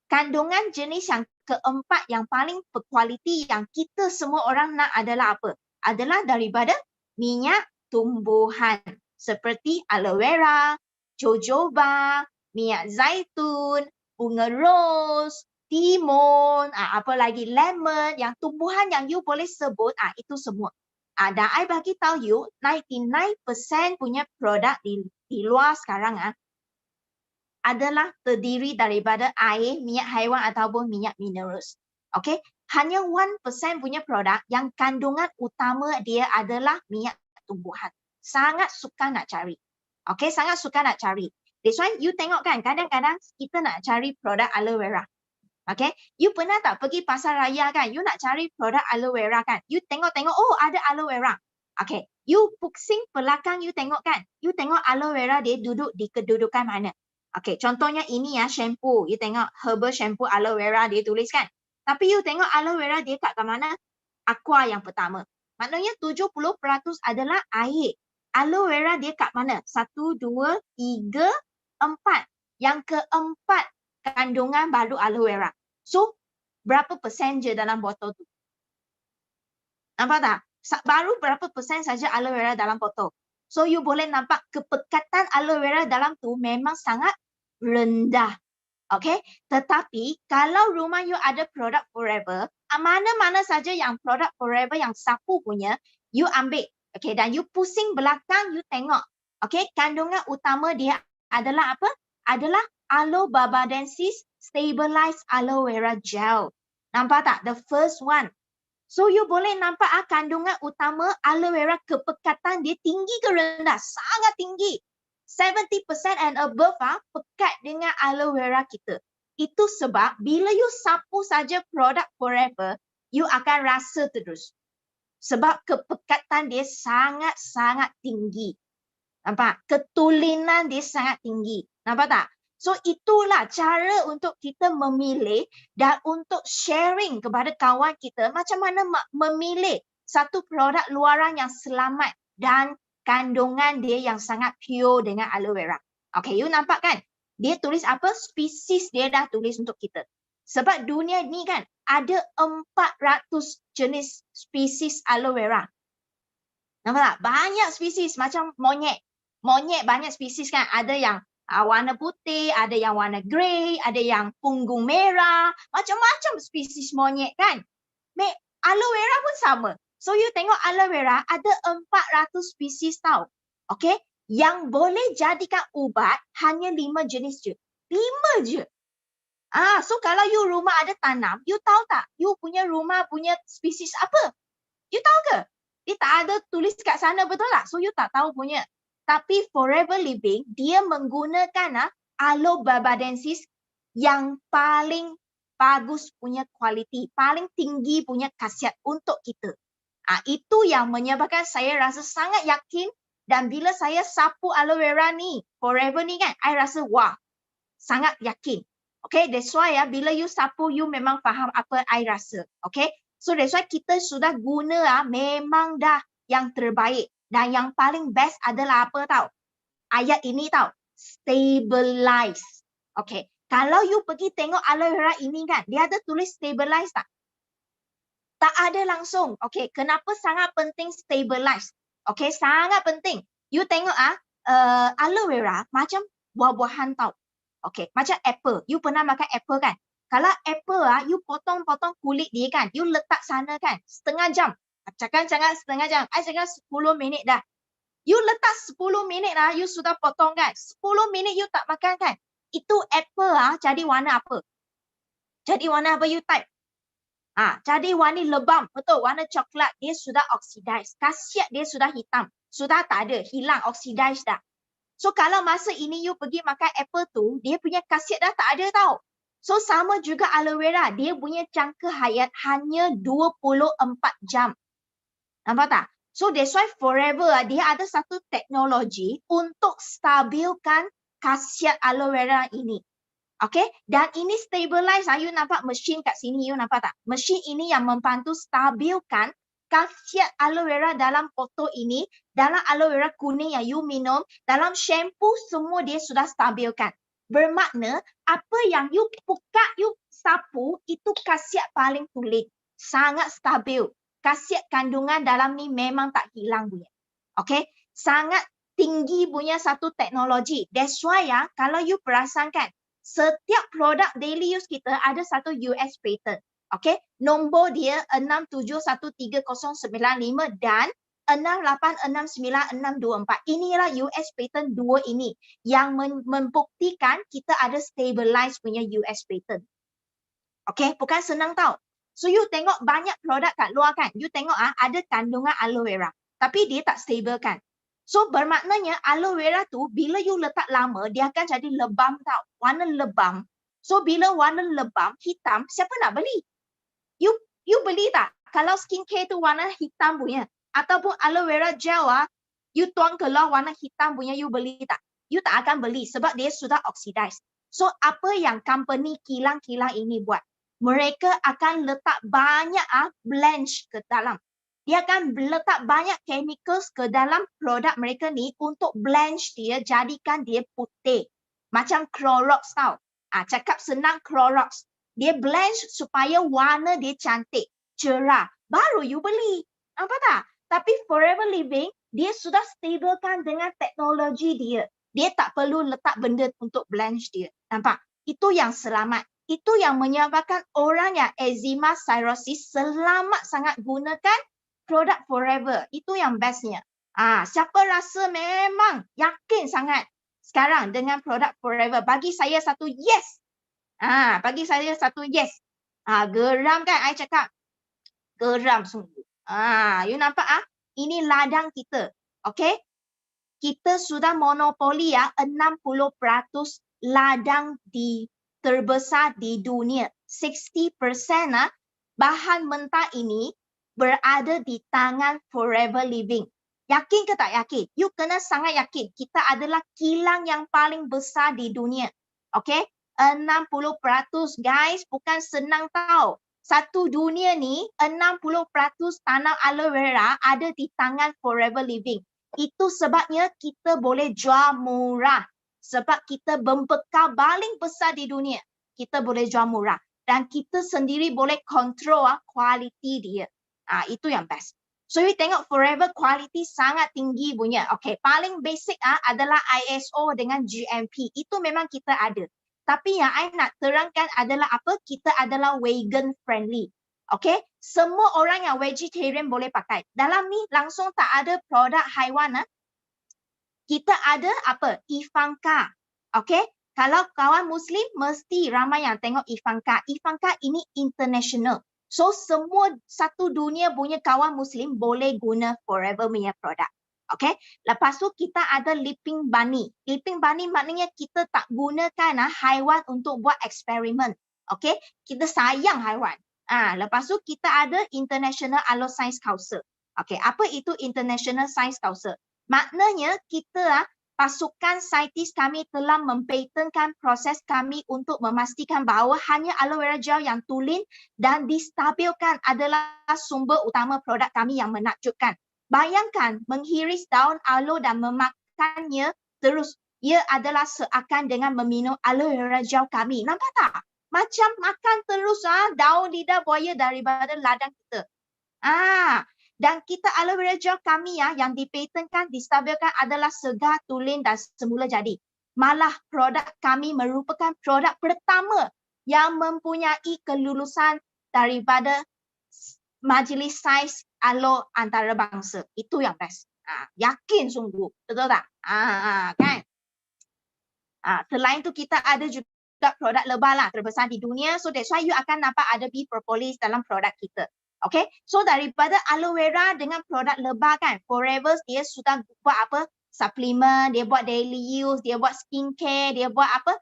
kandungan jenis yang keempat yang paling berkualiti yang kita semua orang nak adalah apa? Adalah daripada minyak tumbuhan. Seperti aloe vera, jojoba, minyak zaitun, bunga ros, timun, apa lagi, lemon, yang tumbuhan yang you boleh sebut, itu semua. Dan I bagi tahu you, 99% punya produk di luar sekarang adalah terdiri daripada air, minyak haiwan ataupun minyak minerals. Okay? Hanya 1% punya produk yang kandungan utama dia adalah minyak tumbuhan. Sangat suka nak cari. Okay? Sangat suka nak cari. That's why you tengok kan, kadang-kadang kita nak cari produk aloe vera. Okay? You pernah tak pergi pasar raya kan? You nak cari produk aloe vera kan? You tengok-tengok, oh ada aloe vera. Okay. You pusing belakang you tengok kan? You tengok aloe vera dia duduk di kedudukan mana? Okay. Contohnya ini shampoo. You tengok herbal shampoo aloe vera dia tulis kan? Tapi you tengok aloe vera dia kat mana? Aqua yang pertama. Maknanya 70% adalah air. Aloe vera dia kat mana? 1, 2, 3, 4. Yang keempat kandungan baru aloe vera. So, berapa persen je dalam botol tu? Nampak tak? Baru berapa persen saja aloe vera dalam botol. So, you boleh nampak kepekatan aloe vera dalam tu memang sangat rendah. Okay? Tetapi, kalau rumah you ada produk forever, mana-mana saja yang produk forever yang sapu punya, you ambil. Okay? Dan you pusing belakang, you tengok. Okay? Kandungan utama dia adalah apa? Adalah Aloe barbadensis stabilized aloe vera gel. Nampak tak? The first one. So you boleh nampak kandungan utama aloe vera kepekatan dia tinggi ke rendah? Sangat tinggi. 70% and above pekat dengan aloe vera kita. Itu sebab bila you sapu saja produk forever, you akan rasa terus. Sebab kepekatan dia sangat-sangat tinggi. Nampak? Ketulinan dia sangat tinggi. Nampak tak? So itulah cara untuk kita memilih dan untuk sharing kepada kawan kita macam mana memilih satu produk luaran yang selamat dan kandungan dia yang sangat pure dengan aloe vera. Okay, you nampak kan? Dia tulis apa? Spesies dia dah tulis untuk kita. Sebab dunia ni kan ada 400 jenis spesies aloe vera. Nampak tak? Banyak spesies macam monyet. Monyet banyak spesies kan? Ada yang warna putih, ada yang warna grey, ada yang punggung merah, macam-macam spesies monyet kan. Aloe vera pun sama. So you tengok aloe vera ada 400 spesies tau. Okay? Yang boleh jadikan ubat hanya 5 jenis je. 5 je. So kalau you rumah ada tanam, you tahu tak? You punya rumah punya spesies apa? You tahu ke? Dia tak ada tulis kat sana, betul tak? So you tak tahu punya. Tapi Forever Living, dia menggunakan Aloe barbadensis yang paling bagus punya kualiti, paling tinggi punya khasiat untuk kita. Itu yang menyebabkan saya rasa sangat yakin dan bila saya sapu aloe vera ni, Forever ni kan, I rasa wah, sangat yakin. Okay, that's why bila you sapu, you memang faham apa I rasa. Okay, so that's why kita sudah guna memang dah yang terbaik. Dan yang paling best adalah apa tahu? Ayat ini tahu. Stabilize. Okay. Kalau you pergi tengok aloe vera ini kan, dia ada tulis stabilize tak? Tak ada langsung. Okay. Kenapa sangat penting stabilize? Okay. Sangat penting. You tengok aloe vera macam buah-buahan tahu. Okay. Macam apple. You pernah makan apple kan? Kalau apple you potong-potong kulit dia kan, you letak sana kan, setengah jam. Jangan setengah jam. I cakap 10 minit dah. You letak 10 minit you sudah potong kan. 10 minit you tak makan kan. Itu apple jadi warna apa? Jadi warna apa you type? Jadi warna lebam. Betul, warna coklat. Dia sudah oxidize. Khasiat dia sudah hitam. Sudah tak ada. Hilang, oxidize dah. So kalau masa ini you pergi makan apple tu, dia punya khasiat dah tak ada tau. So sama juga aloe vera. Dia punya jangka hayat hanya 24 jam. Nampak tak? So that's why Forever dia ada satu teknologi untuk stabilkan khasiat aloe vera ini. Okay? Dan ini stabilize. You nampak mesin kat sini, you nampak tak? Mesin ini yang membantu stabilkan khasiat aloe vera dalam botol ini, dalam aloe vera kuning yang you minum, dalam shampoo semua dia sudah stabilkan. Bermakna apa yang you buka, you sapu, itu khasiat paling tulen. Sangat stabil. Khasiat kandungan dalam ni memang tak hilang punya. Okay? Sangat tinggi punya satu teknologi. That's why kalau you perasan kan, Setiap produk daily use kita ada satu US patent. Okay, nombor dia 6713095 dan 6869624. Inilah US patent dua ini yang membuktikan kita ada stabilize punya US patent. Okay, bukan senang tau. So you tengok banyak produk kat luar kan, you tengok ada kandungan aloe vera, tapi dia tak stable kan. So bermaknanya aloe vera tu bila you letak lama dia akan jadi lebam tau, warna lebam. So bila warna lebam hitam, siapa nak beli? You beli tak? Kalau skincare tu warna hitam punya ataupun aloe vera gel you tuang keluar warna hitam punya, you beli tak? You tak akan beli sebab dia sudah oxidize. So apa yang company kilang-kilang ini buat? Mereka akan letak banyak blanch ke dalam. Dia akan letak banyak chemicals ke dalam produk mereka ni untuk blanch dia, jadikan dia putih. Macam Clorox tau. Cakap senang Clorox. Dia blanch supaya warna dia cantik, cerah. Baru you beli. Nampak tak? Tapi Forever Living, dia sudah stablekan dengan teknologi dia. Dia tak perlu letak benda untuk blanch dia. Nampak? Itu yang selamat. Itu yang menyebabkan orang yang eczema, cirrhosis selamat sangat gunakan produk Forever. Itu yang bestnya. Siapa rasa memang yakin sangat sekarang dengan produk Forever, bagi saya satu yes. Bagi saya satu yes. Geram kan I cakap? Geram sungguh. You nampak ini ladang kita. Okay? Kita sudah monopoli 60% ladang terbesar di dunia. 60% bahan mentah ini berada di tangan Forever Living. Yakin ke tak yakin? You kena sangat yakin. Kita adalah kilang yang paling besar di dunia. Okay? 60% guys, bukan senang tau. Satu dunia ni 60% tanam aloe vera ada di tangan Forever Living. Itu sebabnya kita boleh jual murah. Sebab kita membekal paling besar di dunia. Kita boleh jual murah. Dan kita sendiri boleh kontrol kualiti dia. Itu yang best. So you tengok Forever quality sangat tinggi punya. Okay, paling basic adalah ISO dengan GMP. Itu memang kita ada. Tapi yang I nak terangkan adalah apa? Kita adalah vegan friendly. Okay? Semua orang yang vegetarian boleh pakai. Dalam ni langsung tak ada produk haiwan. Kita ada apa? Ivanka. Okay? Kalau kawan Muslim, mesti ramai yang tengok Ivanka. Ivanka ini international. So semua satu dunia punya kawan Muslim boleh guna Forever punya produk. Okay, lepas tu kita ada Leaping Bunny. Leaping Bunny maknanya kita tak gunakan haiwan untuk buat eksperimen. Okay, kita sayang haiwan. Lepas tu kita ada International Aloe Science Council. Okay, apa itu International Science Council? Maknanya kita pasukan saintis kami telah mempatenkan proses kami untuk memastikan bahawa hanya aloe vera gel yang tulen dan distabilkan adalah sumber utama produk kami yang menakjubkan. Bayangkan menghiris daun aloe dan memakannya terus. Ia adalah seakan dengan meminum aloe vera gel kami. Nampak tak? Macam makan terus daun lidah buaya daripada ladang kita. Dan kita aloe vera gel kami yang dipatenkan, distabilkan adalah segar, tulen dan semula jadi. Malah produk kami merupakan produk pertama yang mempunyai kelulusan daripada Majlis Sains Aloe Antarabangsa. Itu yang best. Yakin sungguh. Betul tak? Kan? Selain tu kita ada juga produk lebah terbesar di dunia. So that's why you akan nampak ada bee propolis dalam produk kita. Okay? So daripada aloe vera dengan produk lebah kan, Forever dia sudah buat apa? Suplemen, dia buat daily use, dia buat skincare, dia buat apa?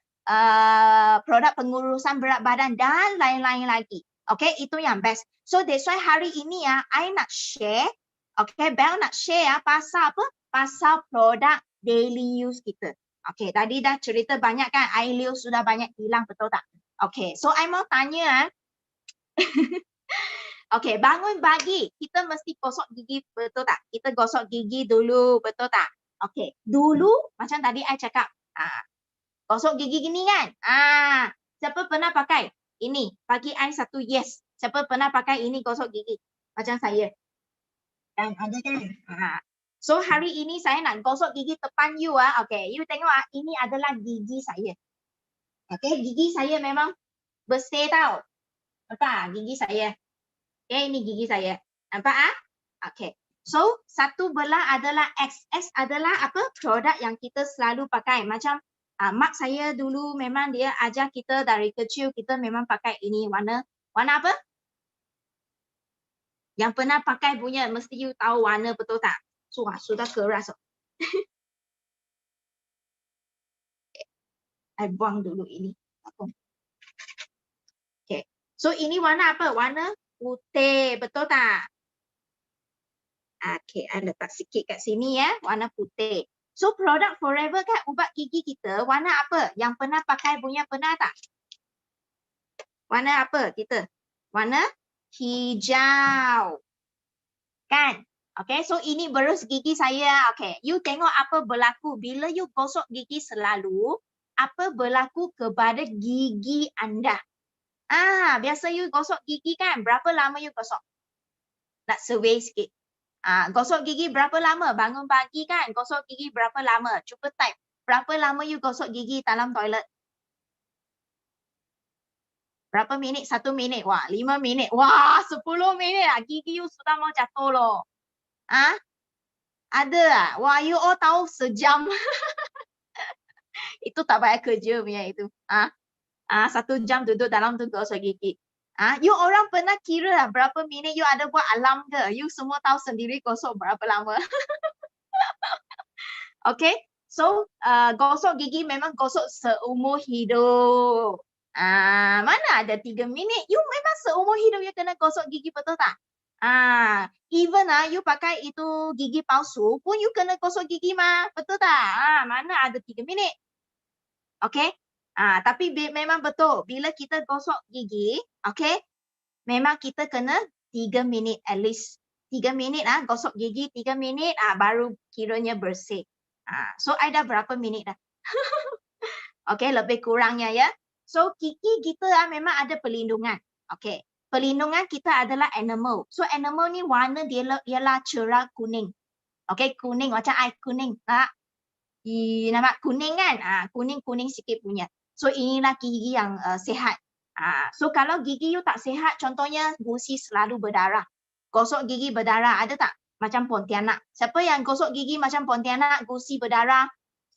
Produk pengurusan berat badan dan lain-lain lagi. Okay, itu yang best. So that's why hari ini I nak share, okay, Bel nak share pasal apa? Pasal produk daily use kita. Okay, tadi dah cerita banyak kan, Ailio sudah banyak hilang, betul tak? Okay, so I mau tanya okay, bangun pagi, kita mesti gosok gigi, betul tak? Kita gosok gigi dulu, betul tak? Okay, dulu macam tadi I cakap, gosok gigi gini kan? Siapa pernah pakai? Ini, bagi I satu yes. Siapa pernah pakai ini gosok gigi? Macam saya. Dan ada kan? So hari ini saya nak gosok gigi depan you. Okay, you tengok ini adalah gigi saya. Okay, gigi saya memang bersih tau. Nampak gigi saya. Okay, ini gigi saya. Nampak ah? Okay. So, satu belah adalah X. X adalah apa? Produk yang kita selalu pakai. Macam mak saya dulu memang dia ajar kita dari kecil kita memang pakai ini warna apa? Yang pernah pakai punya mesti you tahu warna betul tak? Sudah keras. I buang dulu ini. Okay. So ini warna apa? Warna putih, betul tak? Okay, I letak sikit kat sini ya, warna putih. So produk Forever kan ubat gigi kita warna apa? Yang pernah pakai punya pernah tak? Warna apa kita? Warna hijau. Kan? Okay, so ini berus gigi saya. Okay, you tengok apa berlaku bila you gosok gigi selalu, apa berlaku kepada gigi anda. Biasa you gosok gigi kan, berapa lama you gosok? Nak survey sikit. Gosok gigi berapa lama? Bangun pagi kan, gosok gigi berapa lama? Cuba type. Berapa lama you gosok gigi dalam toilet? Berapa minit? 1 minit. Wah, 5 minit. Wah, 10 minit lah. Gigi you sudah mau jatuh loh. Ada lah. Wah, you all tahu sejam. Itu tak payah kerja punya itu. 1 jam duduk dalam tu gosok gigi. You orang pernah kira lah berapa minit you ada buat alarm ke? You semua tahu sendiri gosok berapa lama. Okay, so gosok gigi memang gosok seumur hidup. Mana ada 3 minit? You memang seumur hidup you kena gosok gigi, betul tak? Even you pakai itu gigi palsu pun you kena gosok gigi mah, betul tak? Mana ada 3 minit? Okay, tapi memang betul bila kita gosok gigi, okay, memang kita kena 3 minit at least. 3 minit gosok gigi 3 minit baru kiranya bersih. So I dah berapa minit dah? Okay, lebih kurangnya ya. So gigi kita memang ada perlindungan. Okay, perlindungan kita adalah enamel. So enamel ni warna dia ialah cerah kuning. Okay, kuning macam air kuning. Nampak kuning kan? Kuning-kuning sikit punya. So inilah gigi yang sihat. So kalau gigi you tak sihat, contohnya gusi selalu berdarah. Gosok gigi berdarah, ada tak? Macam Pontianak. Siapa yang gosok gigi macam Pontianak, gusi berdarah,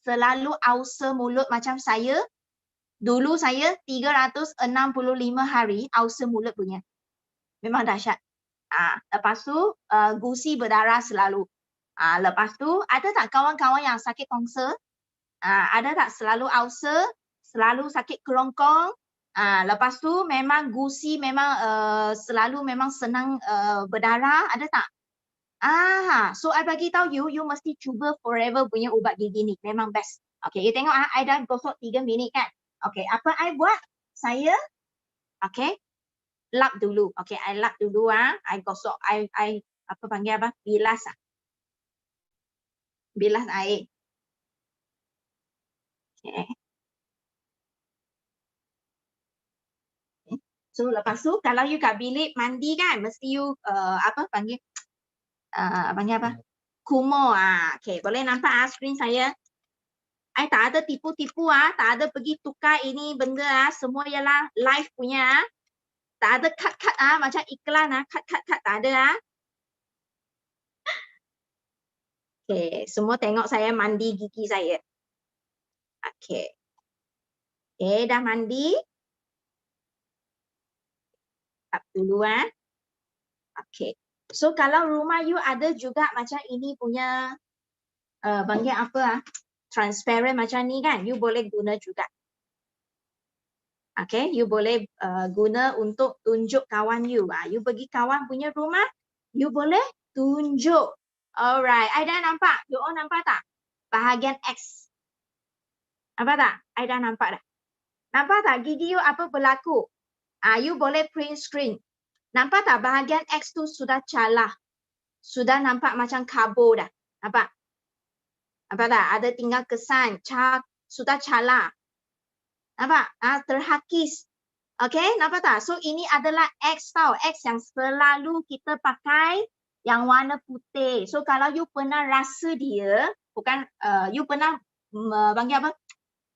selalu ulcer mulut macam saya. Dulu saya 365 hari ulcer mulut punya. Memang dahsyat. Lepas tu gusi berdarah selalu. Lepas tu ada tak kawan-kawan yang sakit tonsel? Ada tak selalu ulcer, selalu sakit kerongkong? Lepas tu memang gusi memang selalu memang senang berdarah, ada tak? So I bagi tahu you mesti cuba Forever punya ubat gigi ni, memang best. Okay, you tengok I dah gosok 3 minit kan? Okay, apa I buat? Saya, okay, lap dulu. Okay, I lap dulu I gosok, I apa panggil apa? Bilas bilas air. Okay. So lepas tu kalau you kat bilik mandi kan, mesti you apa panggil apa? Kumur. Okay, boleh nampak skrin saya? I tak ada tipu-tipu tak ada pergi tukar ini benda semua ialah live punya. Tak ada cut-cut macam iklan cut-cut tak ada Okay, semua tengok saya mandi gigi saya. Okay. Okay, dah mandi. Tap dulu Okay. So kalau rumah you ada juga macam ini punya panggil apa transparent macam ni kan, you boleh guna juga. Okay, you boleh guna untuk tunjuk kawan you. You pergi kawan punya rumah, you boleh tunjuk. Alright, I dah nampak. You all nampak tak? Bahagian X. Nampak tak? I dah nampak dah. Nampak tak gigi you apa berlaku? You boleh print screen. Nampak tak bahagian X tu sudah calah. Sudah nampak macam karbo dah. Nampak? Nampak tak? Ada tinggal kesan. Sudah calah. Nampak? Terhakis. Okay, nampak tak? So ini adalah X tau. X yang selalu kita pakai yang warna putih. So kalau you pernah rasa dia, bukan you pernah panggil apa?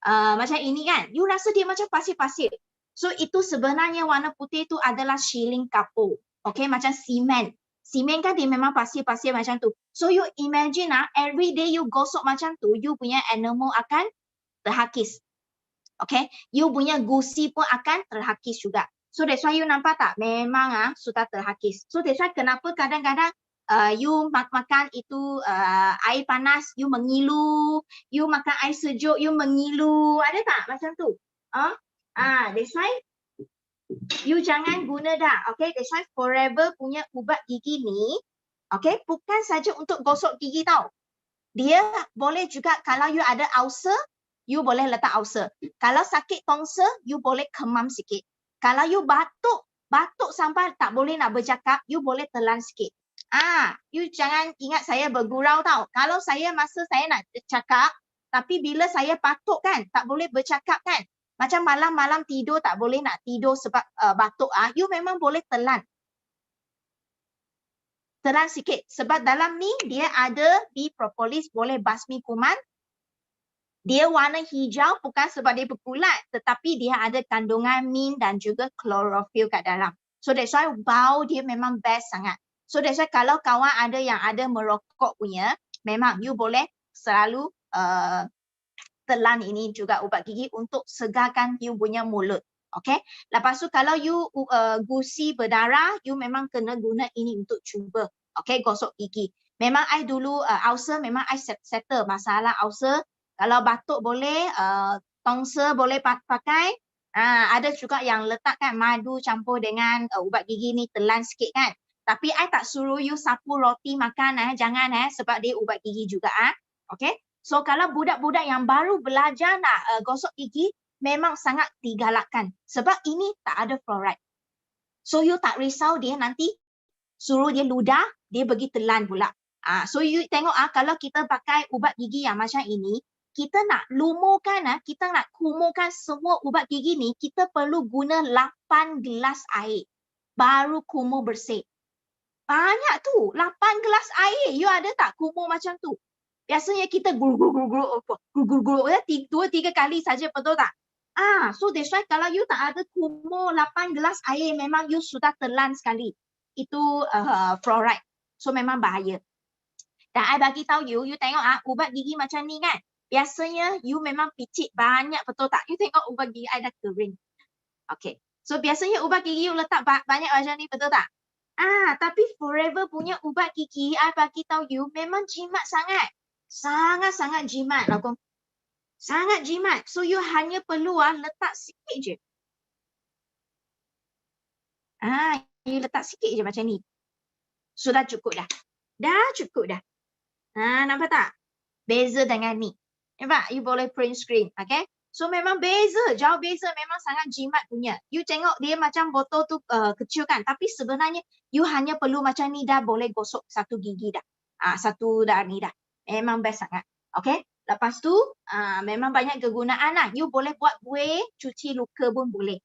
macam ini kan, you rasa dia macam pasir-pasir. So itu sebenarnya warna putih tu adalah shilling kapur. Okay, macam simen. Simen kan dia memang pasir-pasir macam tu. So you imagine every day you gosok macam tu, you punya enamel akan terhakis. Okay, you punya gusi pun akan terhakis juga. So that's why you nampak tak, memang sudah terhakis. So that's why kenapa kadang-kadang you makan itu air panas, you mengilu, you makan air sejuk, you mengilu, ada tak macam tu? That's why you jangan guna dah. Okay, that's why Forever punya ubat gigi ni, okay, bukan saja untuk gosok gigi tau. Dia boleh juga kalau you ada ulcer, you boleh letak ulcer. Kalau sakit tonsel, you boleh kemam sikit. Kalau you batuk sampai tak boleh nak bercakap, you boleh telan sikit. You jangan ingat saya bergurau tau. Kalau saya masa saya nak cakap, tapi bila saya batuk kan, tak boleh bercakap kan. Macam malam-malam tidur tak boleh nak tidur sebab batuk, you memang boleh telan. Telan sikit. Sebab dalam ni dia ada bee propolis, boleh basmi kuman. Dia warna hijau bukan sebab dia berkulat, tetapi dia ada kandungan mint dan juga chlorophyll kat dalam. So that's why bau dia memang best sangat. So that's why kalau kawan ada yang ada merokok punya, memang you boleh selalu telan ini juga ubat gigi untuk segarkan you punya mulut. Okay. Lepas tu kalau you gusi berdarah, you memang kena guna ini untuk cuba. Okay, gosok gigi. Memang I dulu ulcer, memang I settle masalah ulcer. Kalau batuk boleh, tonsel boleh pakai. Ada juga yang letakkan madu campur dengan ubat gigi ni, telan sikit kan. Tapi I tak suruh you sapu roti makan, jangan sebab dia ubat gigi juga. Okay. So kalau budak-budak yang baru belajar nak gosok gigi, memang sangat digalakkan. Sebab ini tak ada fluoride. So you tak risau dia nanti suruh dia ludah, dia pergi telan pula. So you tengok kalau kita pakai ubat gigi yang macam ini, kita nak lumurkan, kita nak kumurkan semua ubat gigi ni, kita perlu guna 8 gelas air. Baru kumur bersih. Banyak tu, 8 gelas air. You ada tak kumur macam tu? Biasanya kita guru-guru 2-3 kali saja, betul tak? So that's why kalau you tak ada kumur 8 gelas air, memang you sudah telan sekali. Itu fluoride. So memang bahaya. Dan I bagi tahu you tengok ubat gigi macam ni kan. Biasanya you memang picit banyak, betul tak? You tengok ubat gigi I dah kering. Okay. So biasanya ubat gigi you letak banyak macam ni, betul tak? Tapi Forever punya ubat gigi, I bagi tahu you memang jimat sangat. Sangat-sangat jimat lah kong. Sangat jimat. So you hanya perlu letak sikit je. You letak sikit je macam ni. Sudah cukup dah. Dah cukup dah. Nampak tak? Beza dengan ni. Nampak? You boleh print screen. Okay? So memang beza. Jauh beza. Memang sangat jimat punya. You tengok dia macam botol tu kecil kan. Tapi sebenarnya you hanya perlu macam ni dah boleh gosok satu gigi dah. Satu dah ni dah. Memang best sangat. Okay? Lepas tu memang banyak kegunaan lah. You boleh buat kuih, cuci luka pun boleh.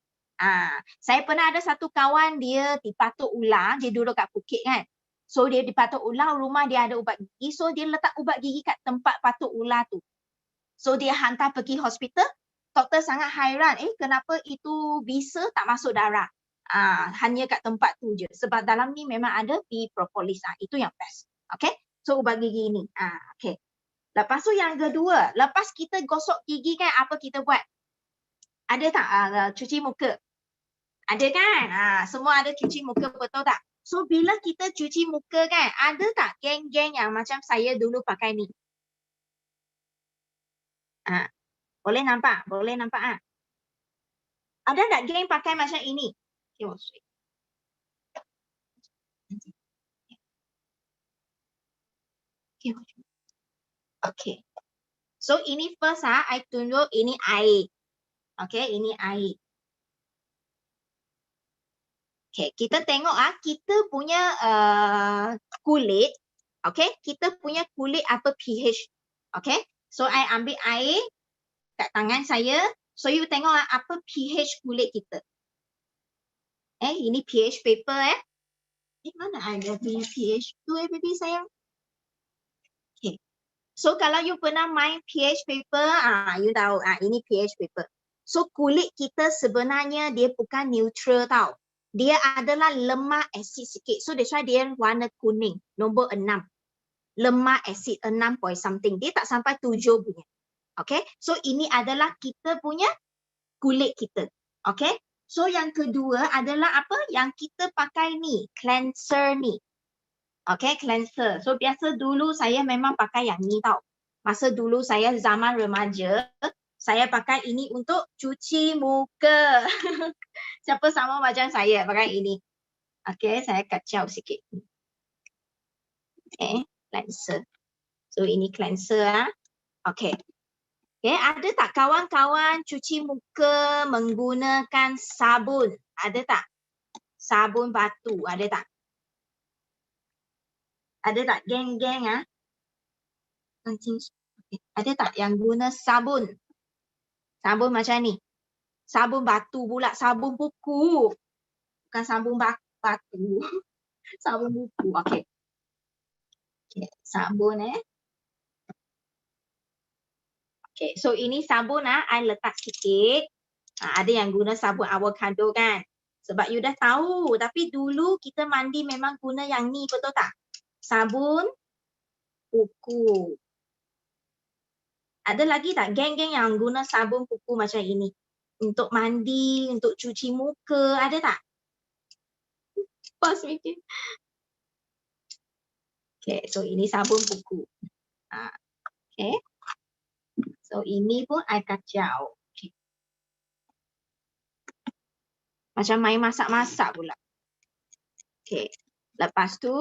Saya pernah ada satu kawan dia dipatuk ular. Dia duduk kat Phuket kan. So dia dipatuk ular, rumah dia ada ubat gigi. So dia letak ubat gigi kat tempat patuk ular tu. So dia hantar pergi hospital. Doktor sangat hairan. Kenapa itu bisa tak masuk darah? Hanya kat tempat tu je. Sebab dalam ni memang ada bee propolis. Itu yang best. Okay. So ubat gigi ni. Okay. Lepas tu yang kedua. Lepas kita gosok gigi kan, apa kita buat? Ada tak cuci muka? Ada kan? Semua ada cuci muka, betul tak? So bila kita cuci muka kan, ada tak geng-geng yang macam saya dulu pakai ni? Boleh nampak? Boleh nampak Ada tak geng pakai macam ini? Okay. So ini first I tunjuk ini air. Okay, ini air. Okay, kita tengok kita punya kulit. Okay, kita punya kulit apa pH. Okay, so I ambil air kat tangan saya. So you tengok apa pH kulit kita. Ini pH paper mana ada punya pH tu baby sayang. Okay, So kalau you pernah main pH paper, you tahu, ini pH paper. So kulit kita sebenarnya dia bukan neutral tau. Dia adalah lemah asid sikit. So that's why dia warna kuning, nombor 6. Lemah asid 6 point something. Dia tak sampai 7 punya. Okay, so ini adalah kita punya kulit kita. Okay, so yang kedua adalah apa? Yang kita pakai ni, cleanser ni. Okay, cleanser. So biasa dulu saya memang pakai yang ni tau. Masa dulu saya zaman remaja, saya pakai ini untuk cuci muka. Siapa sama macam saya pakai ini? Okay, saya kacau sikit. Okay, cleanser. So ini cleanser . Okay. Okay, ada tak kawan-kawan cuci muka menggunakan sabun? Ada tak? Sabun batu, ada tak? Ada tak geng-geng Okay. Ada tak yang guna sabun? Sabun macam ni. Sabun batu pula, sabun buku. Bukan sabun batu. Sabun buku. Okay. Okay. Sabun Okay. So ini sabun I letak sikit. Ada yang guna sabun avocado kan? Sebab you dah tahu. Tapi dulu kita mandi memang guna yang ni, betul tak? Sabun kuku. Ada lagi tak geng-geng yang guna sabun kuku macam ini? Untuk mandi, untuk cuci muka, ada tak? Pas mikir. Okay, so ini sabun kuku. Okay. So ini pun I kacau. Okay. Macam main masak-masak pula. Okay. Lepas tu,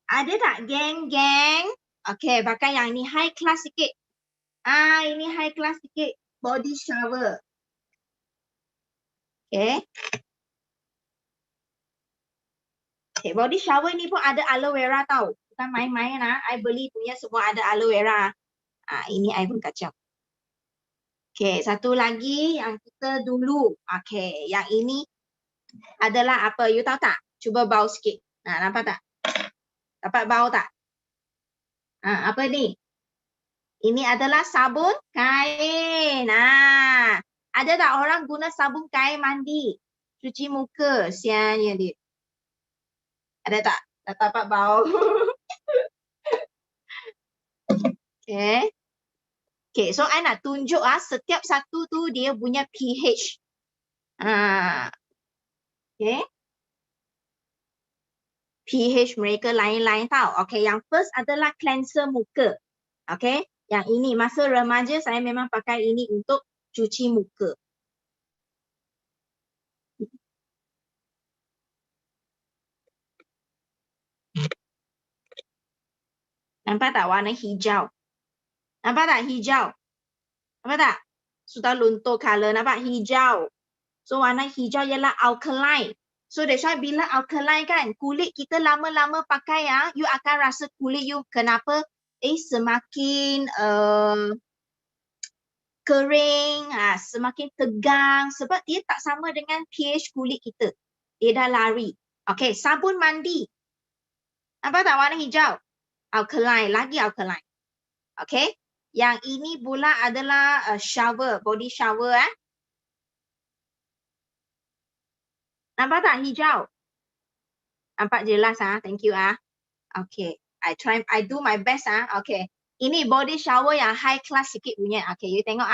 ada tak geng-geng? Okay, pakai yang ni high class sikit. Ini high class sikit. Body shower. Okay. Okay, body shower ni pun ada aloe vera tau. Bukan main-main I beli punya semua ada aloe vera. Ini I pun kacau. Okay, satu lagi yang kita dulu. Okay, yang ini adalah apa? You tahu tak? Cuba bau sikit. Nampak tak? Dapat bau tak? Apa ni? Ini adalah sabun kain. Ada tak orang guna sabun kain mandi? Cuci muka. Siannya dia. Ada tak? Tak dapat bau. Okay. Okay, so I nak tunjuk setiap satu tu dia punya pH. Okay. pH mereka lain-lain tau. Okay, yang first adalah cleanser muka. Okay, yang ini masa remaja saya memang pakai ini untuk cuci muka. Nampak tak warna hijau? Nampak tak hijau? Nampak tak? Sudah luntur color, nampak hijau. So warna hijau ialah alkaline. So that's why bila alkaline kan, kulit kita lama-lama pakai you akan rasa kulit you kenapa? Semakin kering, semakin tegang sebab dia tak sama dengan pH kulit kita. Dia dah lari. Okay, sabun mandi. Nampak tak warna hijau? Alkaline, lagi alkaline. Okay, yang ini pula adalah shower, body shower. Nampak tak hijau? Nampak jelas thank you Okay, I do my best Okay. Ini body shower yang high class sikit punya. Okay, you tengok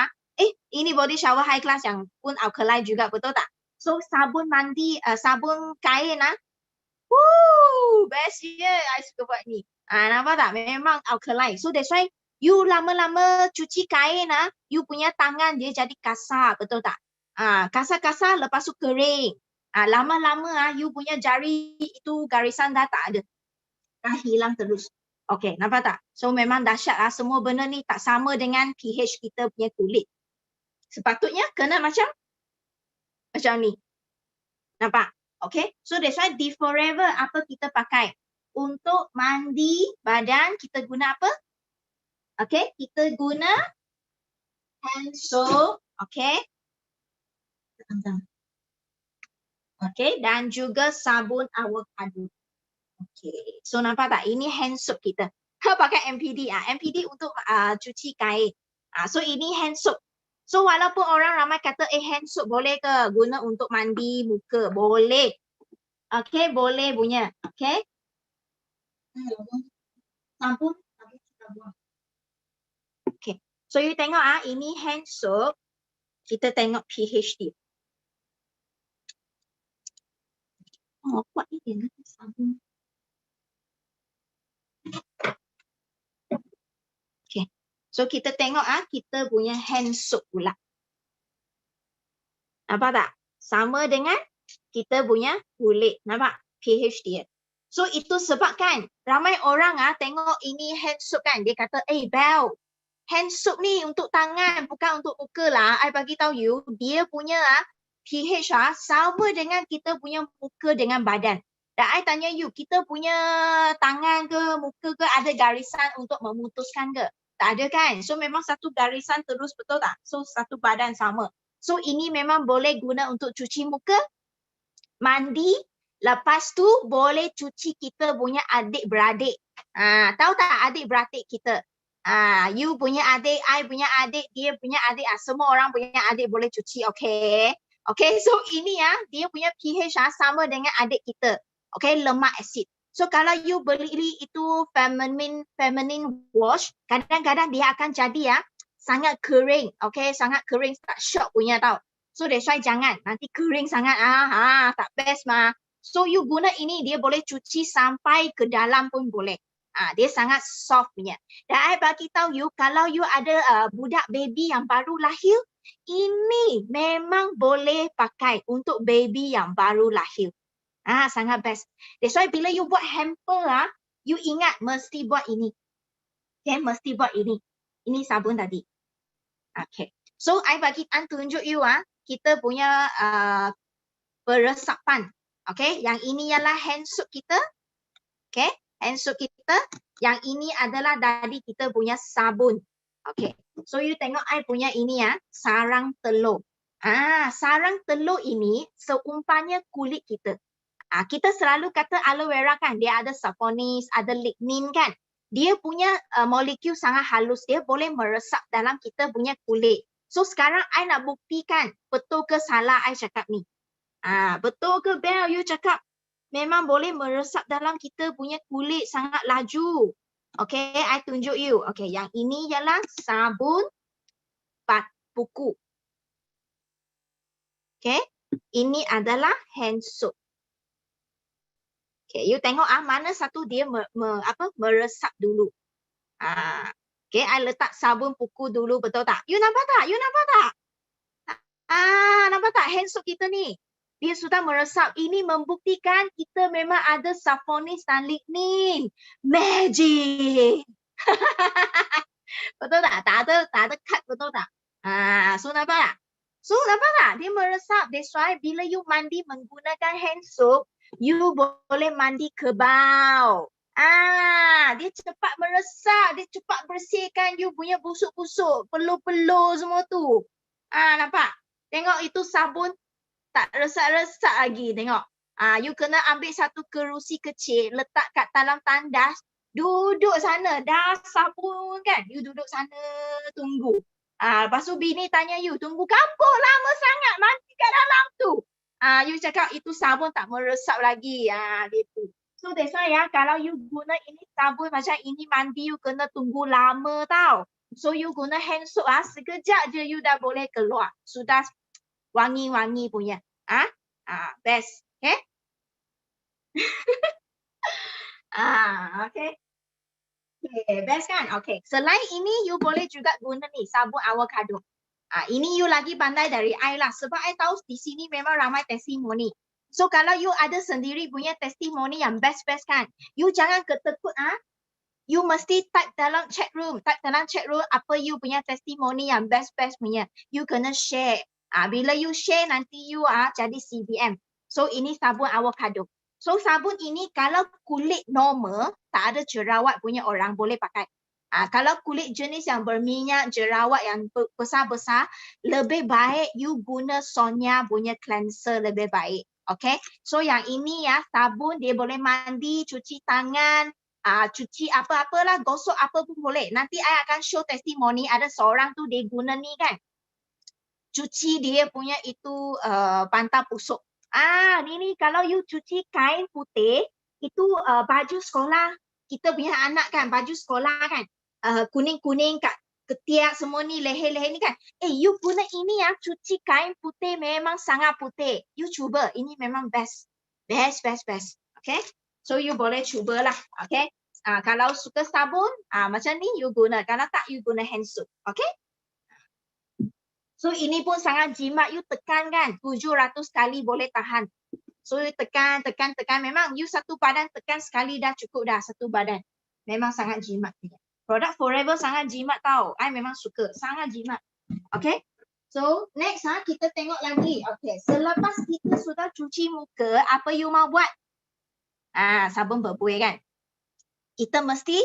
ini body shower high class yang pun alkaline juga, betul tak? So sabun mandi, sabun kain best I suka buat ni. Nampak tak? Memang alkaline. So that's why you lama-lama cuci kain you punya tangan dia jadi kasar, betul tak? Kasar-kasar lepas tu kering. Lama-lama you punya jari itu garisan dah tak ada. Hilang terus. Okay, nampak tak? So memang dahsyat semua benda ni tak sama dengan pH kita punya kulit. Sepatutnya kena macam ni. Nampak? Okay, so that's why di Forever apa kita pakai? Untuk mandi badan kita guna apa? Okay, kita guna hand soap. Okay. Okay, dan juga sabun avocado. Okay, so nampak tak? Ini hand soap kita. pakai MPD. MPD untuk cuci kain. So ini hand soap. So walaupun orang ramai kata hand soap boleh ke guna untuk mandi muka? Boleh. Okay, boleh punya. Okay. Sampun. Okay. So you tengok ini hand soap. Kita tengok pH dia. Oh, kuat ni dia nak sabun. Okay. So kita tengok kita punya hand soap pula. Nampak tak? Sama dengan kita punya kulit. Nampak? pH dia. So itu sebabkan ramai orang tengok ini hand soap kan. Dia kata, Bel, hand soap ni untuk tangan bukan untuk muka lah. I bagi tahu you, dia punya pH sama dengan kita punya muka dengan badan. Dan I tanya you, kita punya tangan ke muka ke ada garisan untuk memutuskan ke? Tak ada kan? So memang satu garisan terus, betul tak? So satu badan sama. So ini memang boleh guna untuk cuci muka, mandi, lepas tu boleh cuci kita punya adik-beradik. Tahu tak adik-beradik kita? You punya adik, I punya adik, dia punya adik, semua orang punya adik boleh cuci, okay? Okay, so ini dia punya pH sama dengan adik kita. Okay, lemak asid. So kalau you beli itu feminine wash, kadang-kadang dia akan jadi sangat kering, okay, sangat kering, tak shock punya tau. So that's why jangan, nanti kering sangat, tak best mah. So you guna ini, dia boleh cuci sampai ke dalam pun boleh. Dia sangat soft punya. Dan I bagi tahu you, kalau you ada budak baby yang baru lahir, ini memang boleh pakai untuk baby yang baru lahir. Sangat best. That's why bila you buat hamper, you ingat mesti buat ini. Okay, mesti buat ini. Ini sabun tadi. Okay. So I bagi tunjuk you kita punya peresapan. Okay, yang ini ialah hand soap kita. Okay, hand soap kita. Yang ini adalah dari kita punya sabun. Okay, so you tengok I punya ini sarang telur. Sarang telur ini seumpamanya kulit kita. Kita selalu kata aloe vera kan, dia ada saponis, ada lignin kan. Dia punya molekul sangat halus, dia boleh meresap dalam kita punya kulit. So sekarang I nak buktikan betul ke salah I cakap ni. Betul ke Bel you cakap memang boleh meresap dalam kita punya kulit sangat laju. Okay, I tunjuk you. Okay, yang ini ialah sabun buku. Okay, ini adalah hand soap. Okay, you tengok mana satu dia meresap dulu. Okay, I letak sabun buku dulu, betul tak? You nampak tak? You nampak tak? Nampak tak hand soap kita ni? Dia sudah meresap. Ini membuktikan kita memang ada saponis dan lignin. Magic! Betul tak? Tak ada cut, betul tak? So nampak tak? So nampak tak? Dia meresap. That's why bila you mandi menggunakan hand soap, you boleh mandi kebau. Dia cepat meresap, dia cepat bersihkan you punya busuk-busuk, pelur-pelur semua tu. Nampak? Tengok itu sabun tak resap-resap lagi, tengok. You kena ambil satu kerusi kecil, letak kat dalam tandas, duduk sana, dah sabun kan. You duduk sana, tunggu. Lepas tu bini tanya you, tunggu apa lama sangat, mandi kat dalam tu. You cakap itu sabun tak meresap lagi. Gitu. So that's why kalau you guna ini sabun macam ini mandi, you kena tunggu lama tau. So you guna hand soap sekejap je you dah boleh keluar. Sudah wangi-wangi punya. Best. Okay? Okay. Okay, best kan? Okay. Selain ini you boleh juga guna ni sabun avocado. Ini you lagi pandai dari I lah. Sebab I tahu di sini memang ramai testimoni. So kalau you ada sendiri punya testimoni yang best-best kan, you jangan ketekut you mesti type dalam chat room. Type dalam chat room apa you punya testimoni yang best-best punya. You kena share. Bila you share nanti you jadi CBM. So ini sabun avocado. So sabun ini kalau kulit normal, tak ada jerawat punya orang boleh pakai. Kalau kulit jenis yang berminyak, jerawat yang besar-besar, lebih baik you guna Sonia punya cleanser lebih baik. Okay, so yang ini sabun dia boleh mandi, cuci tangan, cuci apa-apalah, gosok apa pun boleh. Nanti I akan show testimoni ada seorang tu dia guna ni kan. Cuci dia punya itu bantal pusuk. Ni kalau you cuci kain putih, itu baju sekolah, kita punya anak kan, baju sekolah kan, kuning-kuning kat ketiak semua ni, leher-leher ni kan. You guna ini ya, cuci kain putih memang sangat putih. You cuba, ini memang best. Best. Okay? So you boleh cubalah. Okay? Kalau suka sabun, macam ni you guna. Kalau tak, you guna hand soap. Okay? So ini pun sangat jimat, you tekan kan, 700 kali boleh tahan. So you tekan. Memang you satu badan tekan sekali dah cukup dah, satu badan. Memang sangat jimat. Produk Forever sangat jimat tau. I memang suka, sangat jimat. Okay. So next kita tengok lagi. Okay. Selepas kita sudah cuci muka, apa you mau buat? Sabun berbuih kan. Kita mesti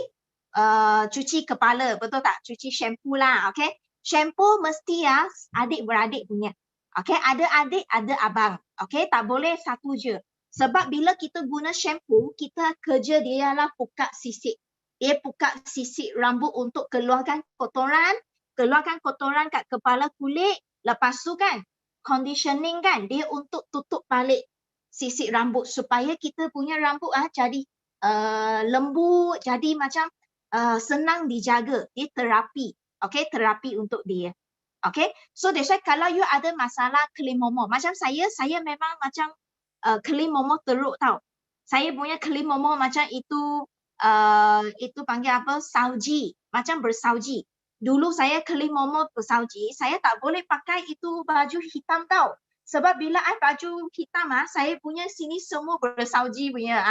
cuci kepala, betul tak? Cuci shampoo lah, okay. Shampoo mesti ya adik-beradik punya. Okay, ada adik, ada abang. Okay, tak boleh satu je. Sebab bila kita guna shampoo, kita kerja dia ialah pukat sisik. Dia pukat sisik rambut untuk keluarkan kotoran kat kepala kulit. Lepas tu kan, conditioning kan, dia untuk tutup balik sisik rambut supaya kita punya rambut jadi lembut, jadi macam senang dijaga. Dia terapi. Okay, terapi untuk dia. Okay, so that's why kalau you ada masalah kelim momor, macam saya memang macam kelim momor teruk tau. Saya punya kelim momor macam itu panggil apa, sauji, macam bersauji. Dulu saya kelim momor bersauji, saya tak boleh pakai itu baju hitam tau. Sebab bila I baju hitam saya punya sini semua bersauji punya.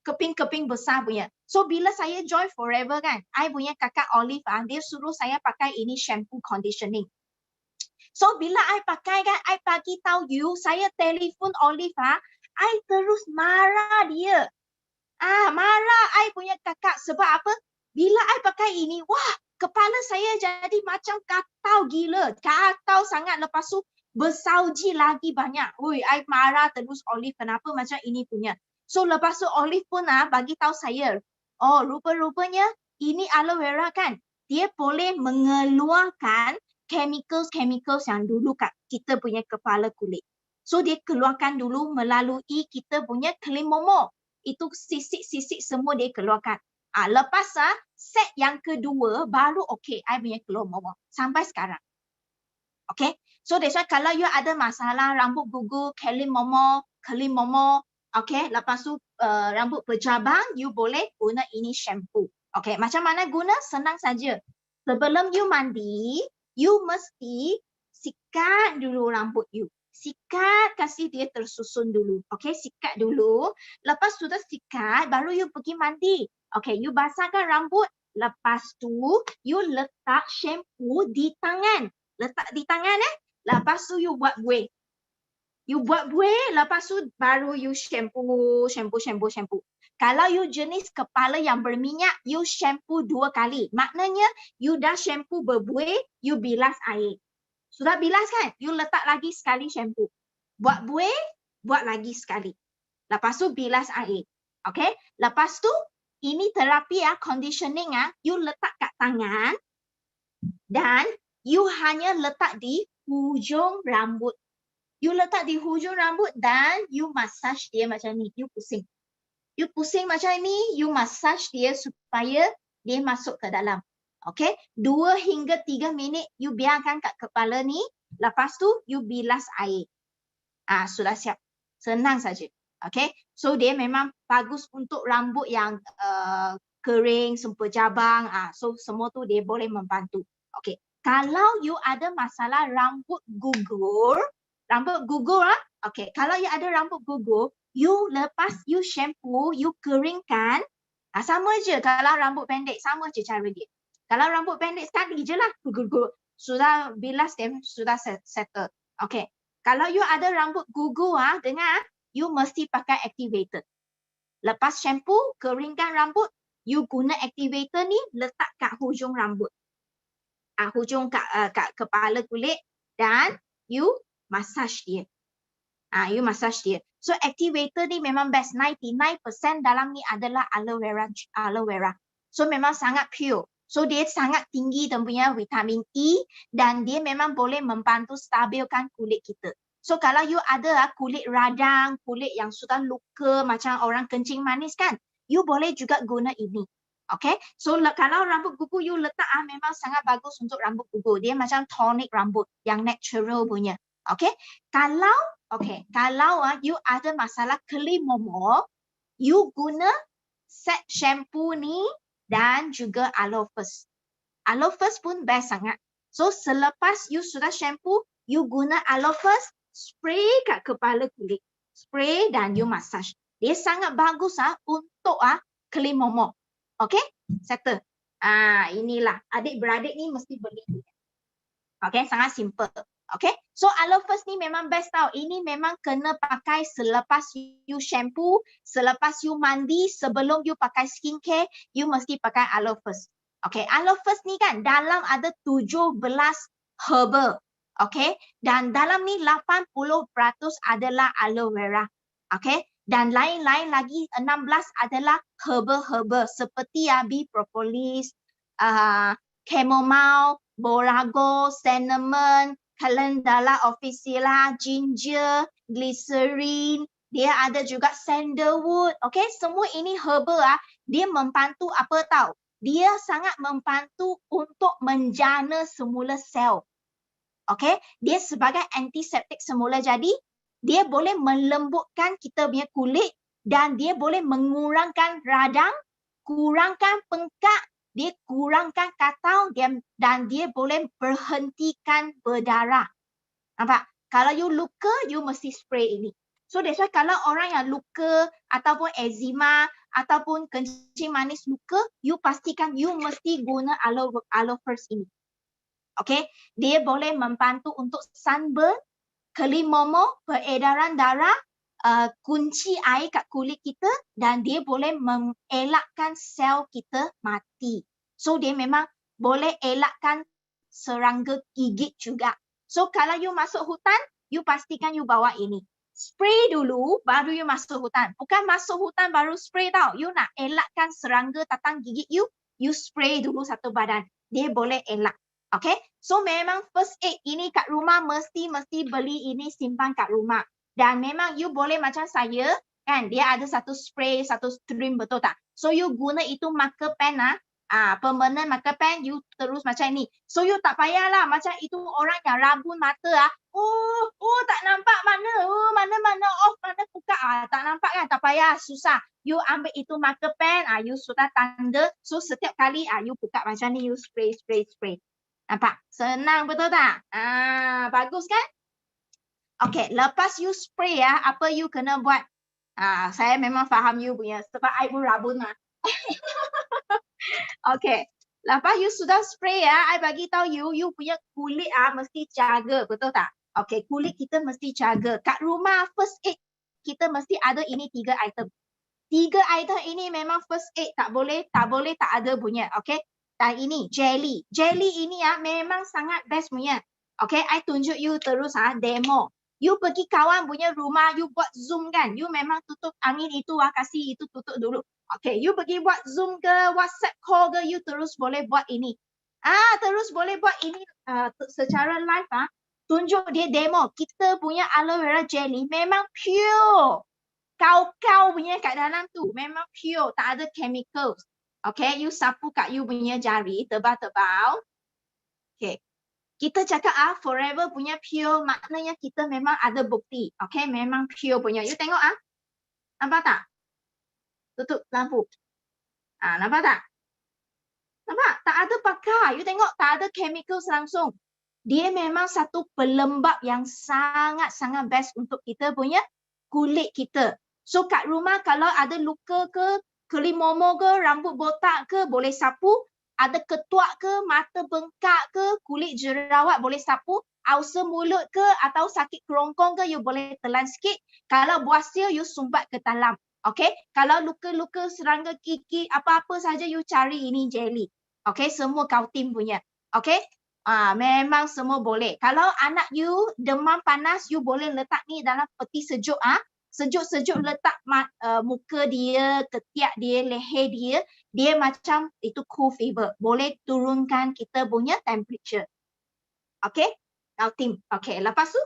Keping-keping besar punya. So bila saya join Forever kan, I punya kakak Olive dia suruh saya pakai ini shampoo conditioning. So bila I pakai kan, I bagi tahu you, saya telefon Olive I terus marah dia. Marah I punya kakak sebab apa? Bila I pakai ini, wah, kepala saya jadi macam katau gila. Katau sangat, lepas tu bersauji lagi banyak. I marah terus Olive, kenapa macam ini punya. So lepas tu Olive pun bagi tahu saya, rupa-rupanya ini aloe vera kan, dia boleh mengeluarkan chemicals yang dulu kat kita punya kepala kulit. So dia keluarkan dulu melalui kita punya kelim momor. Itu sisik-sisik semua dia keluarkan. Lepas set yang kedua baru okay, I punya keluar momor sampai sekarang. Okay, so that's why kalau you ada masalah rambut gugur, kelim momor, okay, lepas tu rambut bercabang, you boleh guna ini shampoo. Okay, macam mana guna? Senang saja. Sebelum you mandi, you mesti sikat dulu rambut you. Sikat, kasih dia tersusun dulu. Okay, sikat dulu. Lepas sudah sikat, baru you pergi mandi. Okay, you basahkan rambut. Lepas tu, you letak shampoo di tangan. Letak di tangan Lepas tu you buat buih. You buat buih, lepas tu baru you shampoo. Kalau you jenis kepala yang berminyak, you shampoo 2 kali. Maknanya, you dah shampoo berbuih, you bilas air. Sudah bilas kan? You letak lagi sekali shampoo. Buat buih, buat lagi sekali. Lepas tu bilas air. Okay? Lepas tu, ini terapi conditioning you letak kat tangan dan you hanya letak di hujung rambut. You letak di hujung rambut dan you massage dia macam ni. You pusing. You pusing macam ni, you massage dia supaya dia masuk ke dalam. Okay, 2 hingga 3 minit you biarkan kat kepala ni. Lepas tu you bilas air. Sudah siap. Senang saja. Okay, so dia memang bagus untuk rambut yang kering, sempejabang. So semua tu dia boleh membantu. Okay, kalau you ada masalah rambut gugur, okay, kalau you ada rambut gugur, you lepas you shampoo, you keringkan. Sama je kalau rambut pendek, sama je cara dia. Kalau rambut pendek sekali je lah, gugur. Sudah bilas dia, sudah settle. Okay. Kalau you ada rambut gugur, dengar, you mesti pakai activator. Lepas shampoo, keringkan rambut, you guna activator ni, letak kat hujung rambut. Hujung kat kepala kulit dan you massage dia. You massage dia. So activator ni memang best. 99% dalam ni adalah aloe vera. So memang sangat pure. So dia sangat tinggi dia punya vitamin E dan dia memang boleh membantu stabilkan kulit kita. So kalau you ada kulit radang, kulit yang sudah luka macam orang kencing manis kan, you boleh juga guna ini. Okay, so kalau rambut gugur you letak memang sangat bagus untuk rambut gugur. Dia macam tonic rambut yang natural punya. Okay, kalau you ada masalah keli momok, you guna set shampoo ni dan juga aloe first. Aloe first pun best sangat. So selepas you sudah shampoo, you guna aloe first, spray kat kepala kulit. Spray dan you massage. Dia sangat bagus untuk keli momok. Okay, settle. Inilah adik-beradik ni mesti beli. Okay, sangat simple. Okay, so aloe first ni memang best tau. Ini memang kena pakai selepas you shampoo, selepas you mandi, sebelum you pakai skincare, you mesti pakai aloe first. Okay, aloe first ni kan dalam ada 17 herbal. Okay, dan dalam ni 80% adalah aloe vera. Okay, dan lain-lain lagi 16 adalah herbal seperti bee propolis, chamomile, borago, cinnamon, calendula officina, ginger, glycerin, dia ada juga sandalwood. Okay, semua ini herbal dia membantu apa tahu? Dia sangat membantu untuk menjana semula sel. Okay, dia sebagai antiseptik semula, jadi dia boleh melembutkan kita punya kulit dan dia boleh mengurangkan radang, kurangkan pengkak, dia kurangkan katau dan dia boleh berhentikan berdarah. Nampak? Kalau you luka, you mesti spray ini. So that's why kalau orang yang luka ataupun eczema ataupun kencing manis luka, you pastikan you mesti guna aloe first ini. Okay? Dia boleh membantu untuk sunburn, keli momok, peredaran darah, kunci air kat kulit kita dan dia boleh mengelakkan sel kita mati. So dia memang boleh elakkan serangga gigit juga. So kalau you masuk hutan, you pastikan you bawa ini. Spray dulu baru you masuk hutan. Bukan masuk hutan baru spray tau. You nak elakkan serangga datang gigit you, you spray dulu satu badan. Dia boleh elak. Okay, so memang first aid ini kat rumah mesti beli ini simpan kat rumah. Dan memang you boleh macam saya, kan dia ada satu spray, satu stream, betul tak? So you guna itu marker pen permanent marker pen, you terus macam ni. So you tak payahlah macam itu orang yang rabun mata tak nampak mana, mana off, mana buka, tak nampak kan, tak payah, susah. You ambil itu marker pen, you sudah tanda, so setiap kali you buka macam ni, you spray. Nampak? Senang betul tak? Bagus kan? Okay, lepas you spray apa you kena buat? Saya memang faham you punya sebab I pun rabun Okay, lepas you sudah spray I bagi tahu you punya kulit mesti jaga, betul tak? Okay, kulit kita mesti jaga. Kat rumah first aid kita mesti ada ini 3 item. 3 item ini memang first aid, tak boleh tak ada punya. Okay? Dan ini jelly. Jelly ini memang sangat best punya. Okay, I tunjuk you terus demo. You pergi kawan punya rumah, you buat Zoom kan. You memang tutup angin itu kasih itu tutup dulu. Okay, you pergi buat Zoom ke, WhatsApp call ke, you terus boleh buat ini. Terus boleh buat ini secara live tunjuk dia demo. Kita punya aloe vera jelly memang pure. Kau punya kat dalam tu memang pure, tak ada chemicals. Okay, you sapu kat you punya jari tebal-tebal. Okay, kita cakap forever punya pure, maknanya kita memang ada bukti. Okay, memang pure punya. You tengok nampak tak? Tutup lampu. Nampak tak? Nampak? Tak ada pakar. You tengok tak ada chemicals langsung. Dia memang satu pelembab yang sangat-sangat best untuk kita punya kulit kita. So kat rumah kalau ada luka ke, keli momo ke, rambut botak ke, boleh sapu. Ada ketuak ke, mata bengkak ke, kulit jerawat boleh sapu. Ulcer mulut ke atau sakit kerongkong ke, you boleh telan sikit. Kalau buasir, you sumbat ke dalam. Okay, kalau luka-luka serangga gigi, apa-apa saja you cari ini jelly. Okay, semua kau tim punya. Okay, Memang semua boleh. Kalau anak you demam panas, you boleh letak ni dalam peti sejuk. Sejuk-sejuk letak muka dia, ketiak dia, leher dia. Dia macam itu cool fever. Boleh turunkan kita punya temperature. Okay? Now tim. Okay, lepas tu.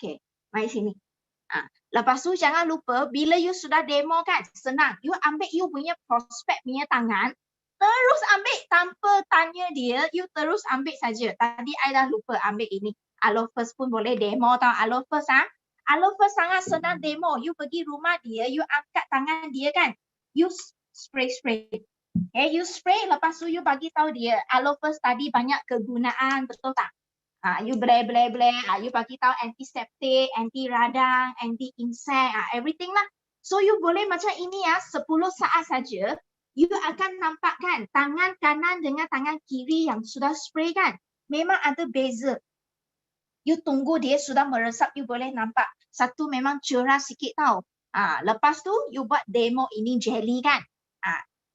Okay, mari sini. Lepas tu jangan lupa bila you sudah demo kan, senang. You ambil you punya prospek punya tangan, terus ambil tanpa tanya dia, you terus ambil saja. Tadi I dah lupa ambil ini. Aloe-First pun boleh demo tau. Aloe-First Aloe-First sangat senang demo. You pergi rumah dia, you angkat tangan dia kan. You spray. Okay, you spray lepas tu you bagi tahu dia Aloe-First tadi banyak kegunaan, betul tak? You blare. You bagi tahu antiseptik, anti radang, anti insek, everything lah. So you boleh macam ini 10 saat saja. You akan nampak kan tangan kanan dengan tangan kiri yang sudah spray kan. Memang ada beza. You tunggu dia sudah meresap, you boleh nampak. Satu memang cerah sikit tau. Lepas tu you buat demo ini jelly kan.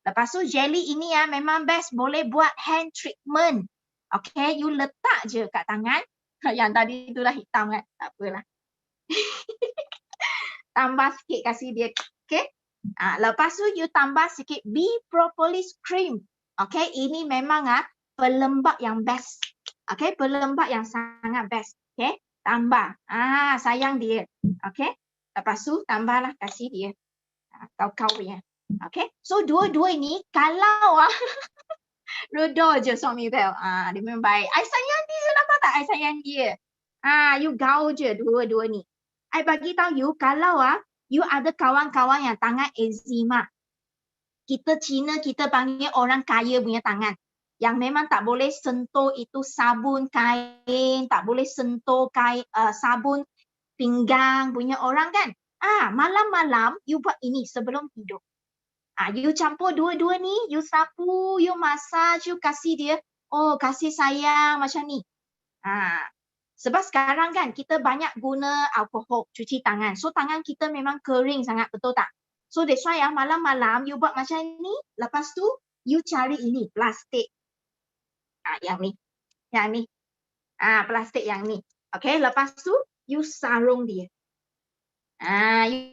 Lepas tu jelly ini memang best boleh buat hand treatment. Okay, you letak je kat tangan. Yang tadi itulah hitam kan. Tak apalah. Tambah sikit kasih dia. Okay. Lepas tu you tambah sikit bee propolis cream. Okay, ini memang pelembab yang best. Okay, pelembab yang sangat best. Okay, tambah. Sayang dia. Okay. Lepas tu tambahlah kasih dia. Kau punya. Okay, so dua-dua ini kalau reda je suami Bel. Dia memang baik. I sayang dia, nampak tak? I sayang dia. You gaul je dua-dua ni. I bagi tahu you, kalau you ada kawan-kawan yang tangan eczema. Kita Cina, kita panggil orang kaya punya tangan. Yang memang tak boleh sentuh itu sabun kain, tak boleh sentuh sabun pinggang punya orang kan. Malam-malam you buat ini sebelum tidur. You campur dua-dua ni, you sapu, you massage, you kasih dia, kasih sayang macam ni. Sebab sekarang kan kita banyak guna alkohol cuci tangan. So tangan kita memang kering sangat, betul tak? So that's why malam-malam you buat macam ni, lepas tu you cari ini, plastik. Yang ni. Plastik yang ni. Okay, lepas tu you sarung dia.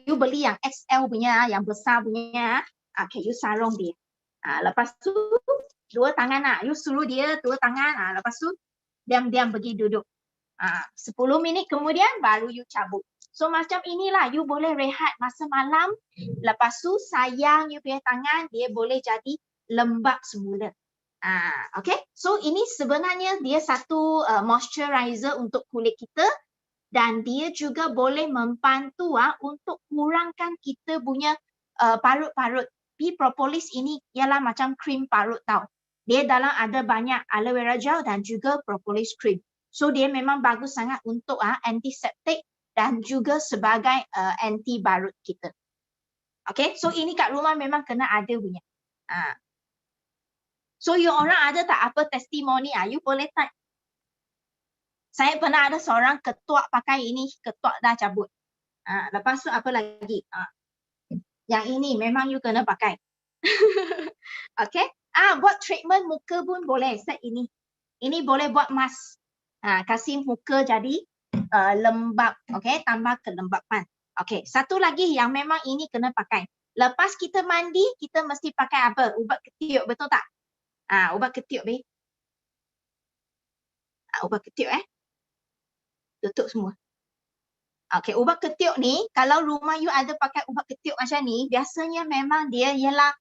You beli yang XL punya, yang besar punya. Okay, you sarung dia. Lepas tu, dua tangan you suruh dia dua tangan. Lepas tu, diam-diam pergi duduk. 10 minit kemudian, baru you cabut. So, macam inilah, you boleh rehat masa malam. Lepas tu, sayang you punya tangan, dia boleh jadi lembab semula. Okay, so ini sebenarnya dia satu moisturizer untuk kulit kita. Dan dia juga boleh membantu untuk kurangkan kita punya parut-parut. Bee propolis ini ialah macam krim parut tau. Dia dalam ada banyak aloe vera gel dan juga propolis cream. So dia memang bagus sangat untuk antiseptik dan juga sebagai anti barut kita. Okay, so ini kat rumah memang kena ada punya. So you orang ada tak apa testimoni? You boleh type. Saya pernah ada seorang ketuak pakai ini, ketuak dah cabut. Lepas tu apa lagi? Yang ini memang you kena pakai. Okay. Buat treatment muka pun boleh. Set ini. Ini boleh buat mask. Kasih muka jadi lembab. Okay. Tambah kelembapan. Okay. Satu lagi yang memang ini kena pakai. Lepas kita mandi, kita mesti pakai apa? Ubat ketiuk. Betul tak? Ubat ketiuk. Ubat ketiuk tutup semua. Okay, ubat ketiuk ni, kalau rumah you ada pakai ubat ketiuk macam ni, biasanya memang dia ialah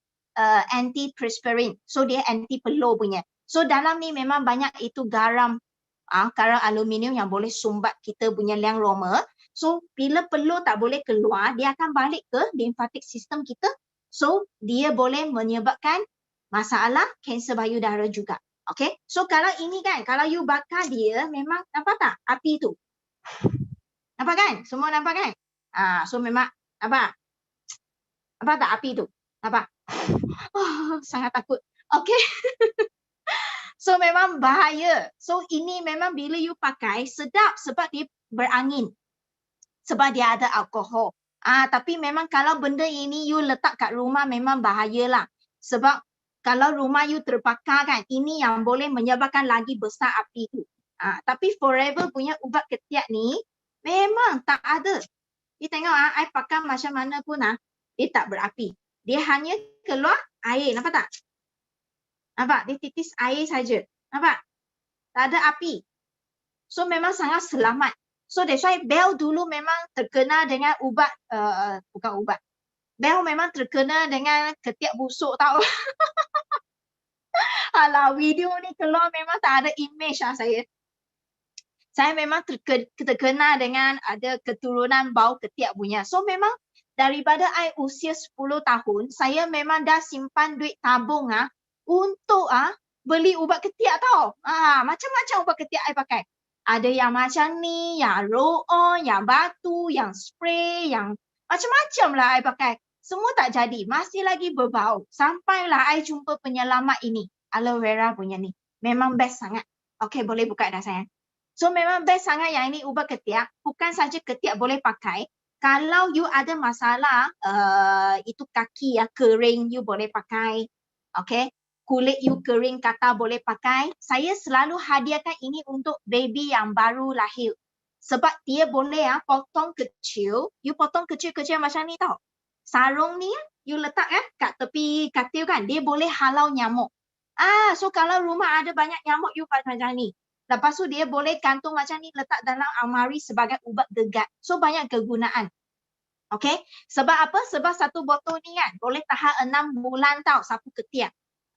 anti-perspirin. So, dia anti-peluh punya. So, dalam ni memang banyak itu garam aluminium yang boleh sumbat kita punya liang roma. So, bila peluh tak boleh keluar, dia akan balik ke lymphatic system kita. So, dia boleh menyebabkan masalah kanser payudara juga. Okay, so kalau ini kan, kalau you bakar dia, memang nampak tak api tu? Nampak kan? Semua nampak kan? So memang nampak? Nampak tak api tu? Nampak? Sangat takut. Okay. So memang bahaya. So ini memang bila you pakai sedap sebab dia berangin. Sebab dia ada alkohol. Tapi memang kalau benda ini you letak kat rumah memang bahayalah. Sebab kalau rumah you terbakar kan, ini yang boleh menyebabkan lagi besar api tu. Tapi Forever punya ubat ketiak ni memang tak ada. You tengok I pakai macam mana pun dia tak berapi. Dia hanya keluar air, nampak tak? Nampak? Dia titis air saja. Nampak? Tak ada api. So memang sangat selamat. So that's why Belle dulu memang terkena dengan ubat, bukan ubat. Belle memang terkena dengan ketiak busuk tau. Alah, video ni keluar memang tak ada image saya. Saya memang terkena dengan ada keturunan bau ketiak punya. So memang daripada I usia 10 tahun, saya memang dah simpan duit tabung untuk beli ubat ketiak tau. Macam-macam ubat ketiak I pakai. Ada yang macam ni, yang roll on, yang batu, yang spray, yang macam-macam lah I pakai. Semua tak jadi, masih lagi berbau. Sampailah I jumpa penyelamat ini, aloe vera punya ni. Memang best sangat. Okay, boleh buka dah sayang. So memang best sangat yang ini ubat ketiak. Bukan saja ketiak boleh pakai. Kalau you ada masalah, itu kaki kering, you boleh pakai. Okay. Kulit you kering kata boleh pakai. Saya selalu hadiahkan ini untuk baby yang baru lahir. Sebab dia boleh potong kecil. You potong kecil-kecil macam ni tau. Sarung ni you letak kat tepi katil kan. Dia boleh halau nyamuk. So kalau rumah ada banyak nyamuk, you pakai macam ni. Lepas tu dia boleh gantung macam ni, letak dalam almari sebagai ubat gegat. So banyak kegunaan. Okay. Sebab apa? Sebab satu botol ni kan boleh tahan 6 bulan tau sapu ketiak.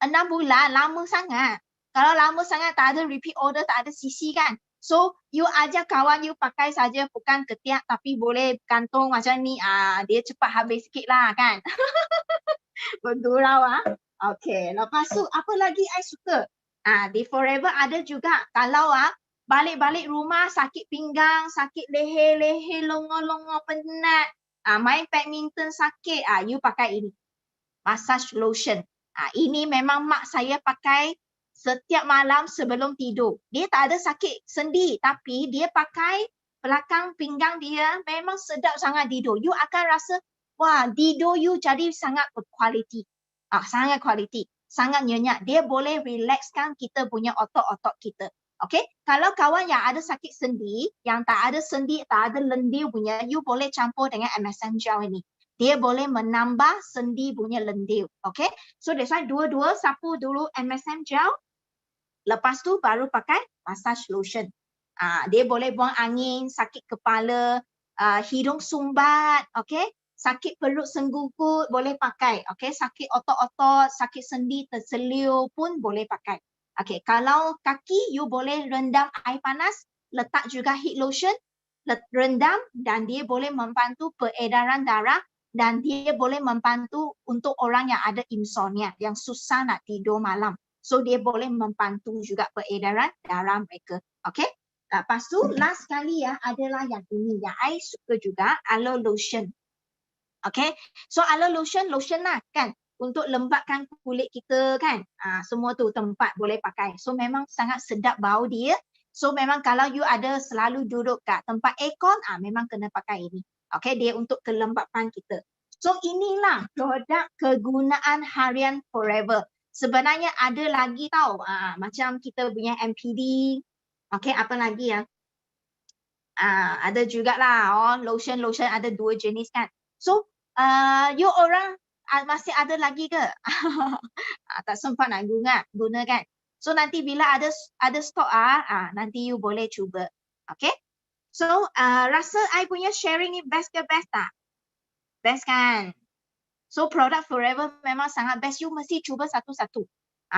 6 bulan lama sangat. Kalau lama sangat tak ada repeat order, tak ada sisi kan. So you ajar kawan you pakai saja, bukan ketiak tapi boleh gantung macam ni. Dia cepat habis sikit lah kan. Bergurau Okay. Lepas tu apa lagi I suka? Di Forever ada juga. Kalau balik-balik rumah sakit pinggang, sakit leher, longor-longor penat, main badminton sakit, you pakai ini. Massage lotion. Ini memang mak saya pakai setiap malam sebelum tidur. Dia tak ada sakit sendi, tapi dia pakai belakang pinggang dia memang sedap sangat tidur. You akan rasa, wah, tidur you jadi sangat berkualiti. Sangat kualiti, sangat nyenyak. Dia boleh relaxkan kita punya otot-otot kita. Okay, kalau kawan yang ada sakit sendi, yang tak ada sendi, tak ada lendir punya, you boleh campur dengan MSM gel ini. Dia boleh menambah sendi punya lendir. Okay, so that's why dua-dua sapu dulu MSM gel. Lepas tu baru pakai massage lotion. Dia boleh buang angin, sakit kepala, hidung sumbat, okay. Sakit perut senggugut boleh pakai. Okay, sakit otot-otot, sakit sendi terseliu pun boleh pakai. Okay, kalau kaki you boleh rendam air panas, letak juga heat lotion, rendam dan dia boleh membantu peredaran darah dan dia boleh membantu untuk orang yang ada insomnia, yang susah nak tidur malam. So dia boleh membantu juga peredaran darah mereka. Okay. Lepas tu last kali adalah yang ini yang I suka juga, aloe lotion. Okay. So aloe lotion lah kan untuk lembapkan kulit kita kan. Semua tu tempat boleh pakai. So memang sangat sedap bau dia. So memang kalau you ada selalu duduk kat tempat aircon, memang kena pakai ini. Okay, dia untuk kelembapan kita. So inilah produk kegunaan harian Forever. Sebenarnya ada lagi tau, macam kita punya MPD. Okay, apa lagi ada jugalah lotion ada 2 jenis kan. So you orang masih ada lagi ke? Tak sempat nak guna kan. So nanti bila ada stok nanti you boleh cuba. Okay. So rasa I punya sharing ni best ke best tak? Best kan? So produk Forever memang sangat best. You mesti cuba satu-satu.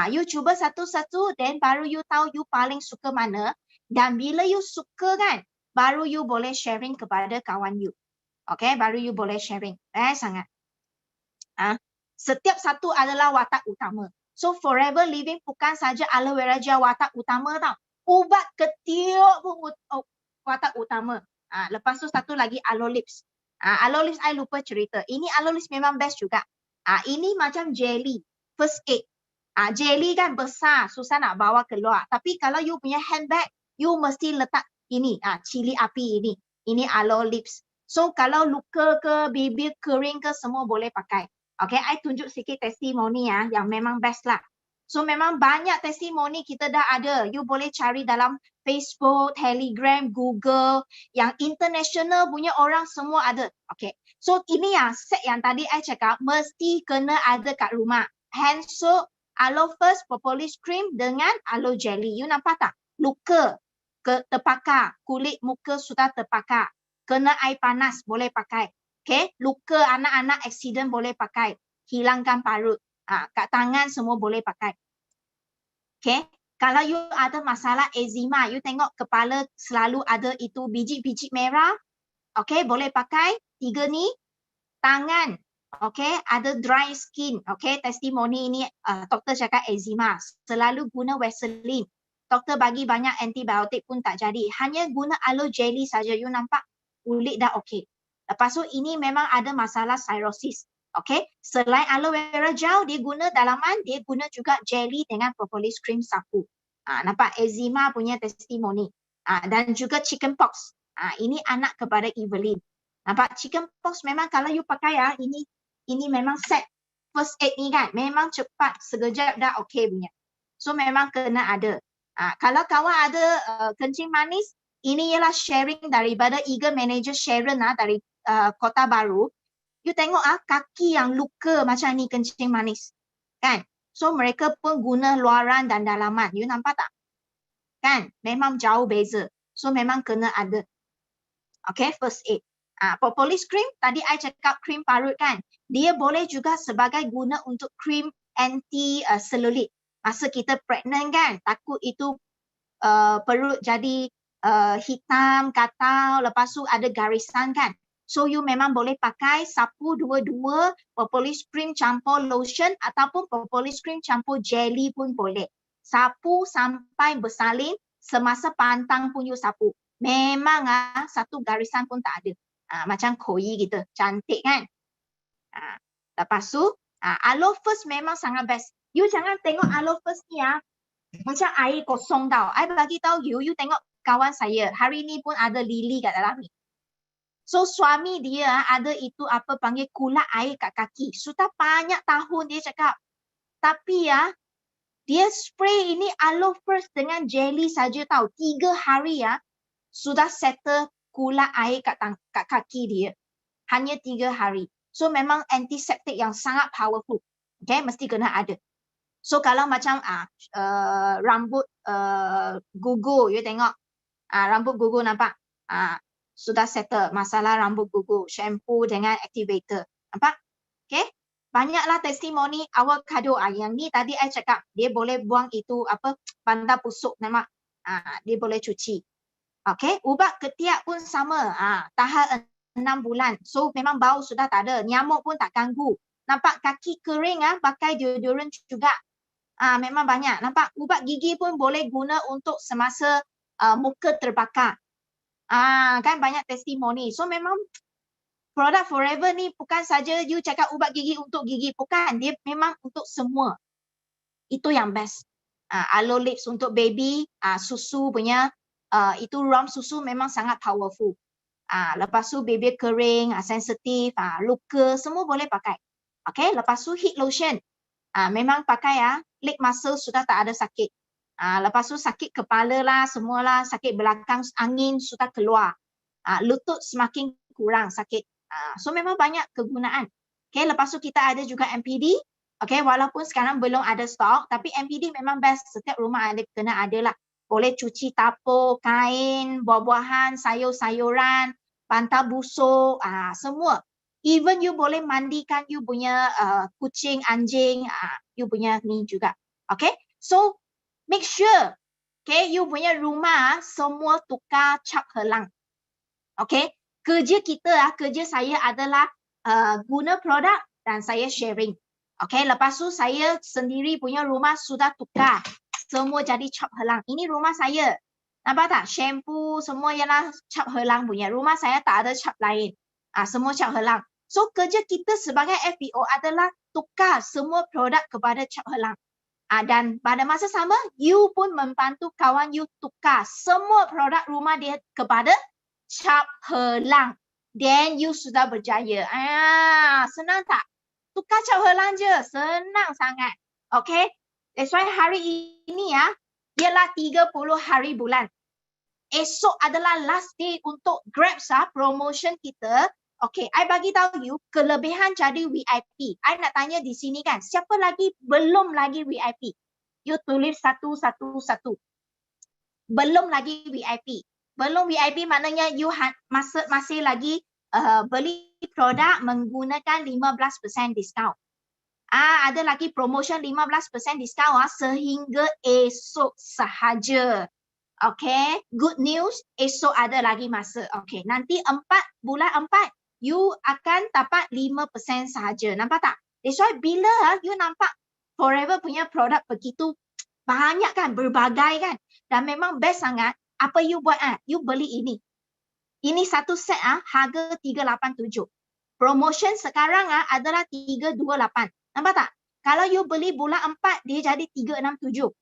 You cuba satu-satu, then baru you tahu you paling suka mana. Dan bila you suka kan, baru you boleh sharing kepada kawan you. Okay, baru you boleh sharing. Sangat. Setiap satu adalah watak utama. So Forever Living bukan saja aloe vera gel watak utama tau. Ubat ketiak pun watak utama. Lepas tu satu lagi aloe lips. Aloe lips I lupa cerita. Ini aloe lips memang best juga. Ini macam jelly, first aid. Jelly kan besar, susah nak bawa keluar. Tapi kalau you punya handbag, you mesti letak ini, cili api ini. Ini aloe lips. So kalau luka ke, bibir kering ke, semua boleh pakai. Okay, I tunjuk sikit testimoni ya, yang memang best lah. So memang banyak testimoni kita dah ada. You boleh cari dalam Facebook, Telegram, Google, yang international punya orang semua ada. Okay, so ini yang set yang tadi I cakap mesti kena ada kat rumah. Hand soap, aloe first, propolis cream dengan aloe jelly. You nampak tak? Luka, terbakar, kulit muka sudah terbakar. Kena air panas boleh pakai. Okay, luka anak-anak accident boleh pakai. Hilangkan parut. Kat tangan semua boleh pakai. Okay. Kalau you ada masalah eczema, you tengok kepala selalu ada itu biji-biji merah. Okay, boleh pakai 3 ni. Tangan. Okay, ada dry skin. Okay, testimoni ini doktor cakap eczema. Selalu guna Vaseline. Doktor bagi banyak antibiotik pun tak jadi. Hanya guna aloe jelly saja. You nampak kulit dah okay. Lepas tu ini memang ada masalah cirrhosis. Okay, selain aloe vera gel, dia guna dalaman, dia guna juga jelly dengan propolis cream sapu. Nampak eczema punya testimoni. Dan juga chicken pox. Ini anak kepada Evelyn. Nampak chicken pox memang kalau you pakai ini memang set first aid ni kan. Memang cepat, sekejap dah okay punya. So memang kena ada. Kalau kawan ada kencing manis, ini ialah sharing daripada Eagle Manager Sharon dari Kota Baru. You tengok kaki yang luka macam ni kencing manis. Kan? So mereka pun guna luaran dan dalaman. You nampak tak? Kan? Memang jauh beza. So memang kena ada. Okay, first aid. Propolis cream, tadi I cakap krim parut kan. Dia boleh juga sebagai guna untuk krim anti-celulit. Masa kita pregnant kan, takut itu perut jadi hitam, katal, lepas tu ada garisan kan. So you memang boleh pakai sapu dua-dua, propolis cream campur lotion ataupun propolis cream campur jelly pun boleh. Sapu sampai bersalin, semasa pantang pun you sapu. Memang satu garisan pun tak ada. Macam koi gitu, cantik kan. Lepas tu, aloe first memang sangat best. You jangan tengok aloe first ni macam air kosong tau. I bagi tahu you tengok kawan saya. Hari ni pun ada lily kat dalam ni. So suami dia ada itu apa panggil kulak air kat kaki. Sudah banyak tahun dia cakap. Tapi dia spray ini aloe first dengan jelly saja tau. 3 hari sudah settle kulak air kat kaki dia. Hanya 3 hari. So memang antiseptik yang sangat powerful. Okay, mesti kena ada. So kalau macam rambut gugur, you tengok. Rambut gugur nampak? Sudah settle masalah rambut gugur. Shampoo dengan activator. Nampak? Okay. Banyaklah testimoni avocado. Yang ni tadi I cakap. Dia boleh buang itu bandar busuk. Nampak? Dia boleh cuci. Okay. Ubat ketiak pun sama. Tahan 6 bulan. So memang bau sudah tak ada. Nyamuk pun tak ganggu. Nampak kaki kering pakai deodorant juga. Memang banyak. Nampak ubat gigi pun boleh guna untuk semasa muka terbakar. Kan banyak testimoni. So memang produk Forever ni bukan saja you cakap ubat gigi untuk gigi. Bukan. Dia memang untuk semua. Itu yang best. Aloe lips untuk baby. Susu punya. Itu rum susu memang sangat powerful. Lepas tu baby kering, sensitif, luka. Semua boleh pakai. Okay. Lepas tu heat lotion. Memang pakai leg muscle sudah tak ada sakit. Lepas tu sakit kepala lah, semualah, sakit belakang, angin sudah keluar. Lutut semakin kurang sakit. So memang banyak kegunaan. Okay, lepas tu kita ada juga MPD. Okay, walaupun sekarang belum ada stok, tapi MPD memang best. Setiap rumah ada kena ada lah. Boleh cuci tapur, kain, buah-buahan, sayur-sayuran, bantal busuk, semua. Even you boleh mandikan you punya kucing, anjing, you punya ni juga. Okay, so make sure, okay, you punya rumah semua tukar cap helang. Okay, kerja kita, kerja saya adalah guna produk dan saya sharing. Okay, lepas tu saya sendiri punya rumah sudah tukar. Semua jadi cap helang. Ini rumah saya. Nampak tak? Shampoo semua ialah cap helang punya. Rumah saya tak ada cap lain. Semua cap helang. So kerja kita sebagai FBO adalah tukar semua produk kepada cap helang. Dan pada masa sama, you pun membantu kawan you tukar semua produk rumah dia kepada cap helang. Then you sudah berjaya. Senang tak? tukar cawangan je. Senang sangat. Okay. That's why hari ini ya, ialah 30 hari bulan. Esok adalah last day untuk Grab promotion kita. Okay, I bagi tahu you kelebihan jadi VIP. I nak tanya di sini kan, siapa lagi belum lagi VIP? You tulis 111. Belum lagi VIP. Belum VIP maknanya you masih lagi beli produk menggunakan 15% diskaun. Ada lagi promotion 15% diskaun sehingga esok sahaja. Okay, good news, esok ada lagi masa. Okay, nanti bulan 4, you akan dapat 5% sahaja. Nampak tak? That's why bila you nampak Forever punya produk begitu banyak kan, berbagai kan. Dan memang best sangat, apa you buat? You beli ini. Ini satu set harga 387. Promotion sekarang adalah 328. Nampak tak? Kalau you beli bulan 4, dia jadi 367.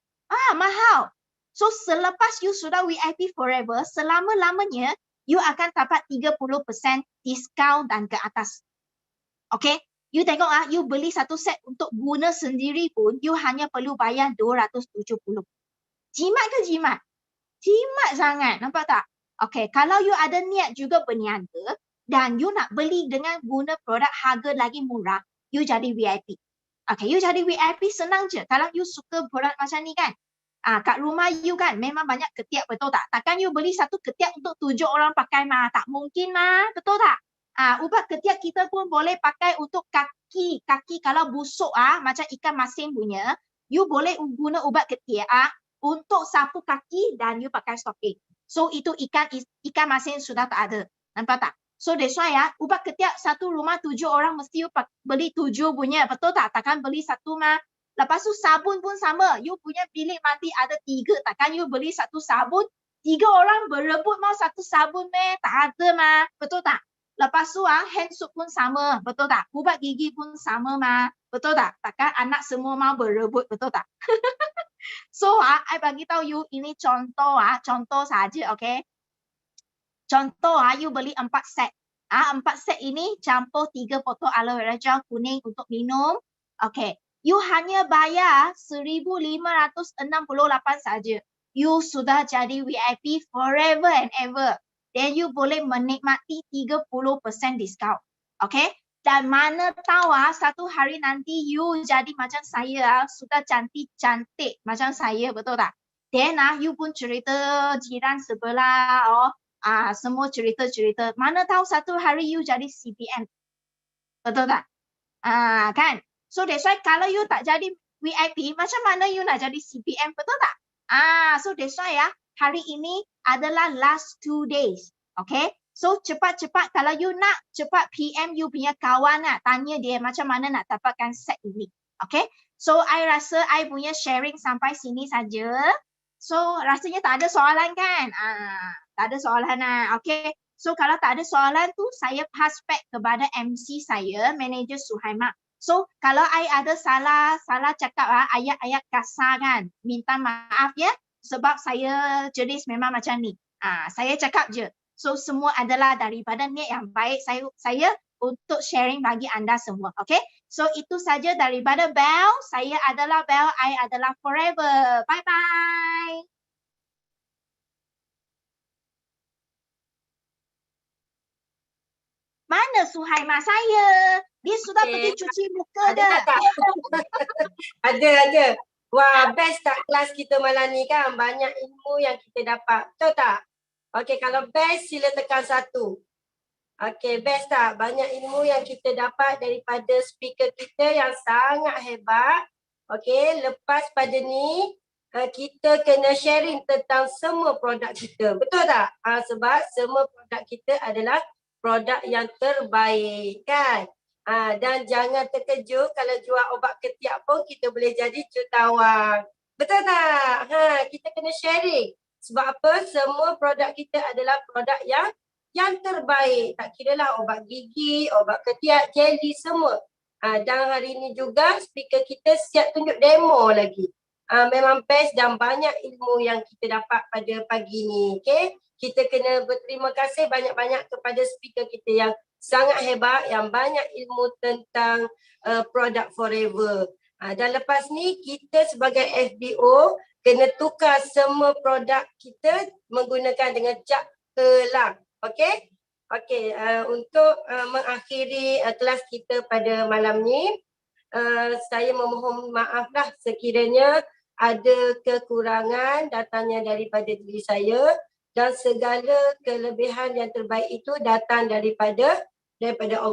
Mahal. So selepas you sudah VIP Forever, selama-lamanya you akan dapat 30% diskaun dan ke atas. Okay? You tengok you beli satu set untuk guna sendiri pun, you hanya perlu bayar 270. Jimat ke jimat? Jimat sangat. Nampak tak? Okay, kalau you ada niat juga berniaga dan you nak beli dengan guna produk harga lagi murah, you jadi VIP. Okay, you jadi VIP senang je. Kalau you suka produk macam ni kan, kat rumah you kan memang banyak ketiak, betul tak? Takkan you beli satu ketiak untuk 7 orang pakai Tak mungkin betul tak? Ubat ketiak kita pun boleh pakai untuk kaki. Kaki kalau busuk macam ikan masin punya, you boleh guna ubat ketiak untuk sapu kaki dan you pakai stocking. So itu ikan masin sudah tak ada. Nampak tak? So that's why ubat ketiak satu rumah 7 orang mesti you beli 7 punya. Betul tak? Takkan beli satu Lepas tu sabun pun sama. You punya bilik mandi ada 3. Takkan you beli satu sabun, 3 orang berebut mau satu sabun Tak ada Betul tak? Lepas tu hand soap pun sama. Betul tak? Ubat gigi pun sama Betul tak? Takkan anak semua mau berebut. Betul tak? So I bagi tahu you ini contoh contoh saja, okay? Contoh you beli 4 set. 4 set ini campur 3 botol aloe vera gel kuning untuk minum. Okay. You hanya bayar 1,568 saja. You sudah jadi VIP forever and ever. Then you boleh menikmati 30% diskaun. Okay? Dan mana tahu satu hari nanti you jadi macam saya, sudah cantik-cantik macam saya, betul tak? Then you pun cerita jiran sebelah, semua cerita-cerita. Mana tahu satu hari you jadi CPM. Betul tak? Kan? So that's why kalau you tak jadi VIP, macam mana you nak jadi CPM, betul tak? So that's why hari ini adalah last 2 days. Okay? So cepat-cepat kalau you nak cepat PM you punya kawan tanya dia macam mana nak dapatkan set ini. Okay? So I rasa I punya sharing sampai sini saja. So rasanya tak ada soalan kan? Tak ada soalan Okay? So kalau tak ada soalan tu saya pass back kepada MC saya, Manager Suhaimat. So kalau I ada salah cakap ayat-ayat kasar kan, minta maaf ya sebab saya jenis memang macam ni. Saya cakap je. So semua adalah daripada niat yang baik saya untuk sharing bagi anda semua. Okay? So itu saja daripada Bel. Saya adalah Bel, I adalah Forever. Bye-bye. Mana Suhaimah saya? Dia sudah pergi cuci muka dah. Ada. Wah, best tak kelas kita malam ni kan? Banyak ilmu yang kita dapat. Betul tak? Okey, kalau best sila tekan 1. Okey, best tak? Banyak ilmu yang kita dapat daripada speaker kita yang sangat hebat. Okey, lepas pada ni kita kena sharing tentang semua produk kita. Betul tak? Sebab semua produk kita adalah produk yang terbaik kan? Dan jangan terkejut kalau jual obat ketiak pun kita boleh jadi jutawan. Betul tak? Kita kena sharing. Sebab apa? Semua produk kita adalah produk yang terbaik. Tak kira lah obat gigi, obat ketiak, jelly semua. Dan hari ini juga speaker kita siap tunjuk demo lagi. Memang best dan banyak ilmu yang kita dapat pada pagi ni. Okay? Kita kena berterima kasih banyak-banyak kepada speaker kita yang sangat hebat yang banyak ilmu tentang produk forever. Dan lepas ni kita sebagai FBO kena tukar semua produk kita menggunakan dengan cap elang. Okey? Okey, untuk mengakhiri kelas kita pada malam ni, saya memohon maaflah sekiranya ada kekurangan datangnya daripada diri saya dan segala kelebihan yang terbaik itu datang daripada Allah.